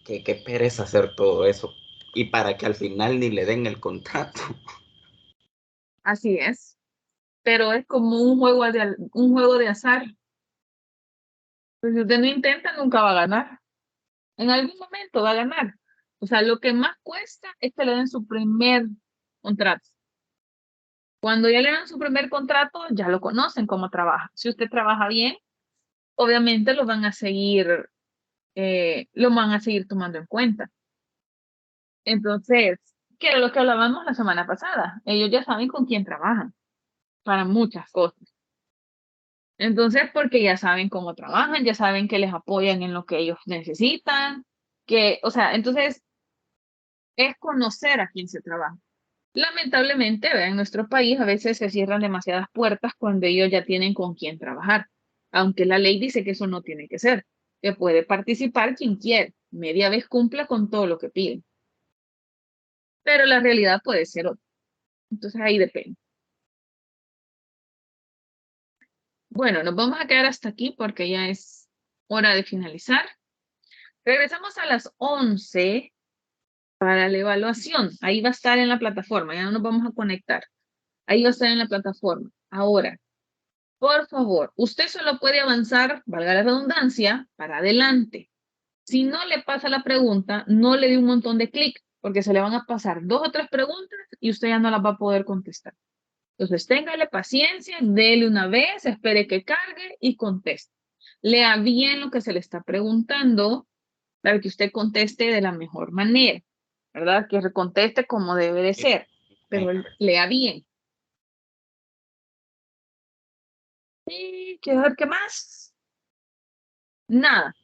qué pereza hacer todo eso. Y para que al final ni le den el contrato. Así es. Pero es como un juego de azar. Pues si usted no intenta, nunca va a ganar. En algún momento va a ganar. O sea, lo que más cuesta es que le den su primer contrato. Cuando ya le dan su primer contrato, ya lo conocen cómo trabaja. Si usted trabaja bien, obviamente lo van a seguir tomando en cuenta. Entonces, que era lo que hablábamos la semana pasada. Ellos ya saben con quién trabajan para muchas cosas. Entonces, porque ya saben cómo trabajan, ya saben que les apoyan en lo que ellos necesitan, o sea, entonces es conocer a quién se trabaja. Lamentablemente, en nuestro país a veces se cierran demasiadas puertas cuando ellos ya tienen con quién trabajar, aunque la ley dice que eso no tiene que ser, que puede participar quien quiera, media vez cumpla con todo lo que piden. Pero la realidad puede ser otra. Entonces ahí depende. Bueno, nos vamos a quedar hasta aquí porque ya es hora de finalizar. Regresamos a las 11 para la evaluación. Ahí va a estar en la plataforma, ya no nos vamos a conectar. Ahí va a estar en la plataforma. Ahora, por favor, usted solo puede avanzar, valga la redundancia, para adelante. Si no le pasa la pregunta, no le dé un montón de clic, porque se le van a pasar 2 o 3 preguntas y usted ya no las va a poder contestar. Entonces, téngale paciencia, dele una vez, espere que cargue y conteste. Lea bien lo que se le está preguntando para que usted conteste de la mejor manera, ¿verdad? Que conteste como debe de ser, pero lea bien. Y quiero ver qué más. Nada.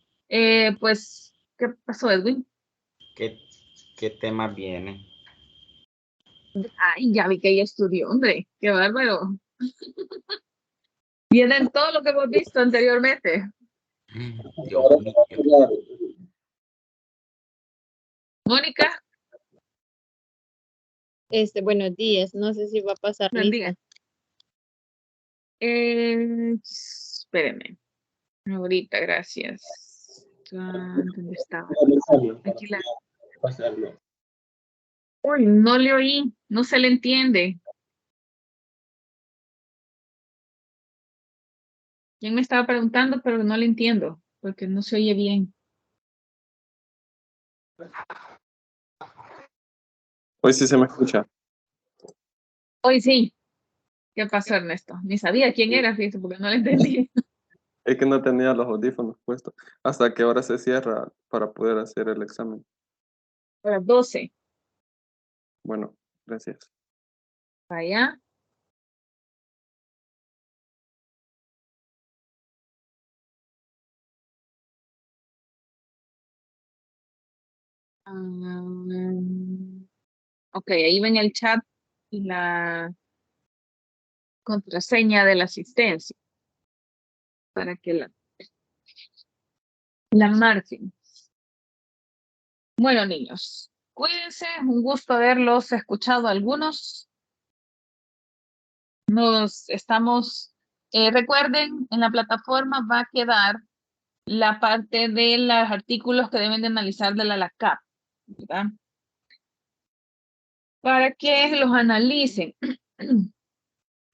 Pues, ¿qué pasó, Edwin? ¿Qué tema viene? Ay, ya vi que ella estudió, hombre. Qué bárbaro. Vienen todo lo que hemos visto anteriormente. Dios mío. Mónica, Buenos días, no sé si va a pasar bendiga. lista. Espéreme. Ahorita, gracias. ¿Dónde estaba? Aquí la. Uy, no le oí, no se le entiende. ¿Quién me estaba preguntando? Pero no le entiendo, porque no se oye bien. Hoy sí se me escucha. Hoy sí. ¿Qué pasó, Ernesto? Ni sabía quién era, fíjese, porque no le entendí. Es que no tenía los audífonos puestos. ¿Hasta qué hora se cierra para poder hacer el examen? A las 12. Bueno, gracias. Vaya. Ok, ahí ven el chat y la contraseña de la asistencia para que la marquen. Bueno, niños, cuídense, un gusto haberlos escuchado algunos. Recuerden, en la plataforma va a quedar la parte de los artículos que deben de analizar de la LACAP, ¿verdad? Para que los analicen.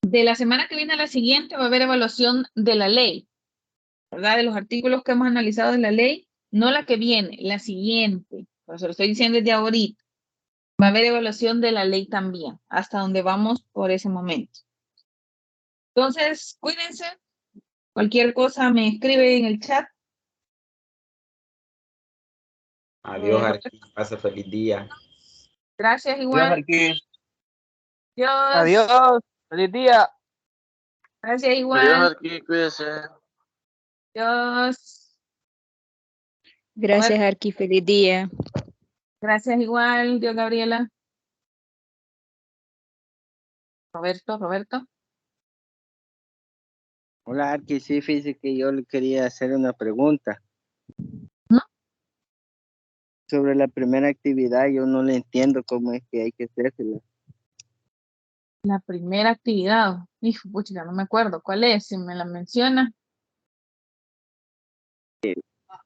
De la semana que viene a la siguiente va a haber evaluación de la ley, ¿verdad? De los artículos que hemos analizado de la ley, no la que viene, la siguiente. Por eso lo estoy diciendo desde ahorita. Va a haber evaluación de la ley también, hasta donde vamos por ese momento. Entonces, cuídense. Cualquier cosa me escribe en el chat. Adiós, Arqui. Pase feliz día. Gracias Adiós, igual. Arqui. Dios. Adiós. Feliz día. Gracias Adiós, igual. aquí, cuídese. Dios. Gracias, Arqui. Feliz día. Gracias igual. Dios, Gabriela. Roberto. Hola, Arqui, sí, fíjese que yo le quería hacer una pregunta. ¿No? Sobre la primera actividad, yo no le entiendo cómo es que hay que hacérsela. La primera actividad. Hijo, pucha, no me acuerdo cuál es. Si me la menciona.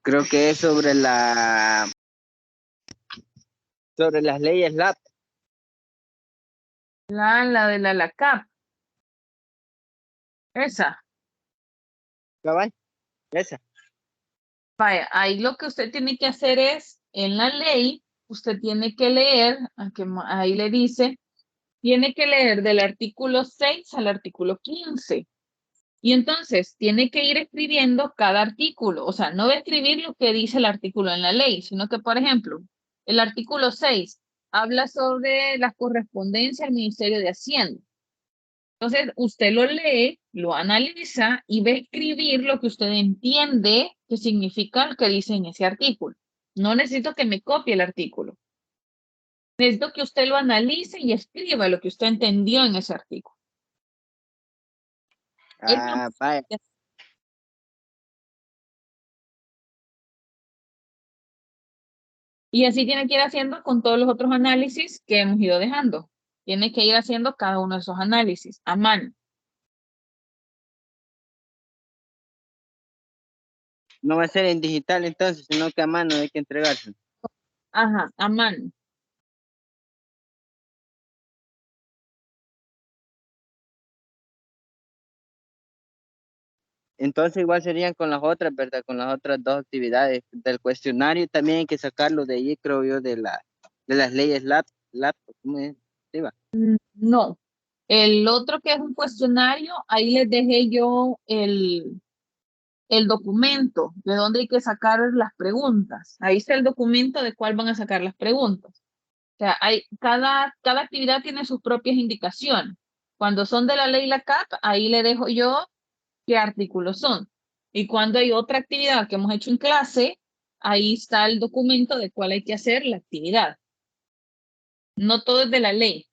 Creo que es sobre las leyes LAP. La de la CAP. Esa. ¿Cabal? Esa. Vaya, ahí lo que usted tiene que hacer es, en la ley, usted tiene que leer, ahí le dice, tiene que leer del artículo 6 al artículo 15. Y entonces tiene que ir escribiendo cada artículo. O sea, no va a escribir lo que dice el artículo en la ley, sino que, por ejemplo, el artículo 6 habla sobre la correspondencia al Ministerio de Hacienda. Entonces, usted lo lee, lo analiza y va a escribir lo que usted entiende que significa lo que dice en ese artículo. No necesito que me copie el artículo. Necesito que usted lo analice y escriba lo que usted entendió en ese artículo. Vaya. Y así tiene que ir haciendo con todos los otros análisis que hemos ido dejando. Tiene que ir haciendo cada uno de esos análisis a mano. No va a ser en digital entonces, sino que a mano hay que entregarse. Ajá, a mano. Entonces igual serían con las otras, ¿verdad? Con las otras dos actividades. Del cuestionario también hay que sacarlo de allí, creo yo, de las leyes LAP, ¿cómo es? Sí, va. No. El otro que es un cuestionario, ahí les dejé yo el documento de dónde hay que sacar las preguntas. Ahí está el documento de cuál van a sacar las preguntas. O sea, cada actividad tiene sus propias indicaciones. Cuando son de la ley la CAP, ahí le dejo yo qué artículos son. Y cuando hay otra actividad que hemos hecho en clase, ahí está el documento de cuál hay que hacer la actividad. No todo es de la ley.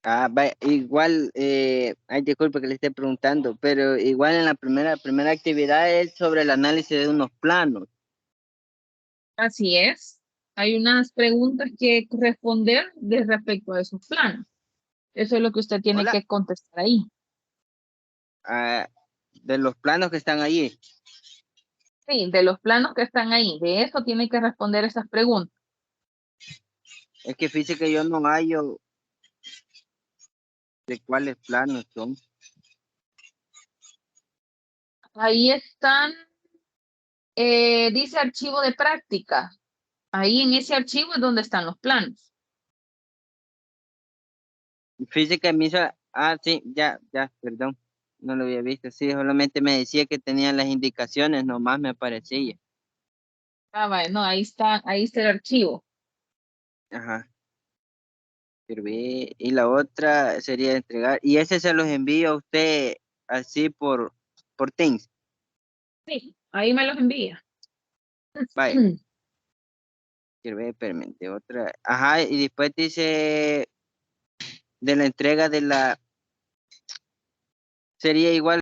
Vaya, igual, ay, disculpe que le esté preguntando, pero igual en la primera actividad es sobre el análisis de unos planos. Así es. Hay unas preguntas que responder de respecto a esos planos. Eso es lo que usted tiene Hola. que contestar ahí. De los planos que están allí. Sí, de los planos que están ahí. De eso tiene que responder esas preguntas. Es que fíjese que yo no hallo de cuáles planos son. Ahí están, dice archivo de práctica. Ahí en ese archivo es donde están los planos. Fíjese que a mí, sí, ya, perdón, no lo había visto, sí, solamente me decía que tenían las indicaciones, nomás me aparecía. Bueno, ahí está el archivo. Ajá. Escribí, y la otra sería entregar, y ese se los envío a usted así por Teams. Sí, ahí me los envía. Vaya. Quiero ver, permite otra. Ajá, y después dice de la entrega sería igual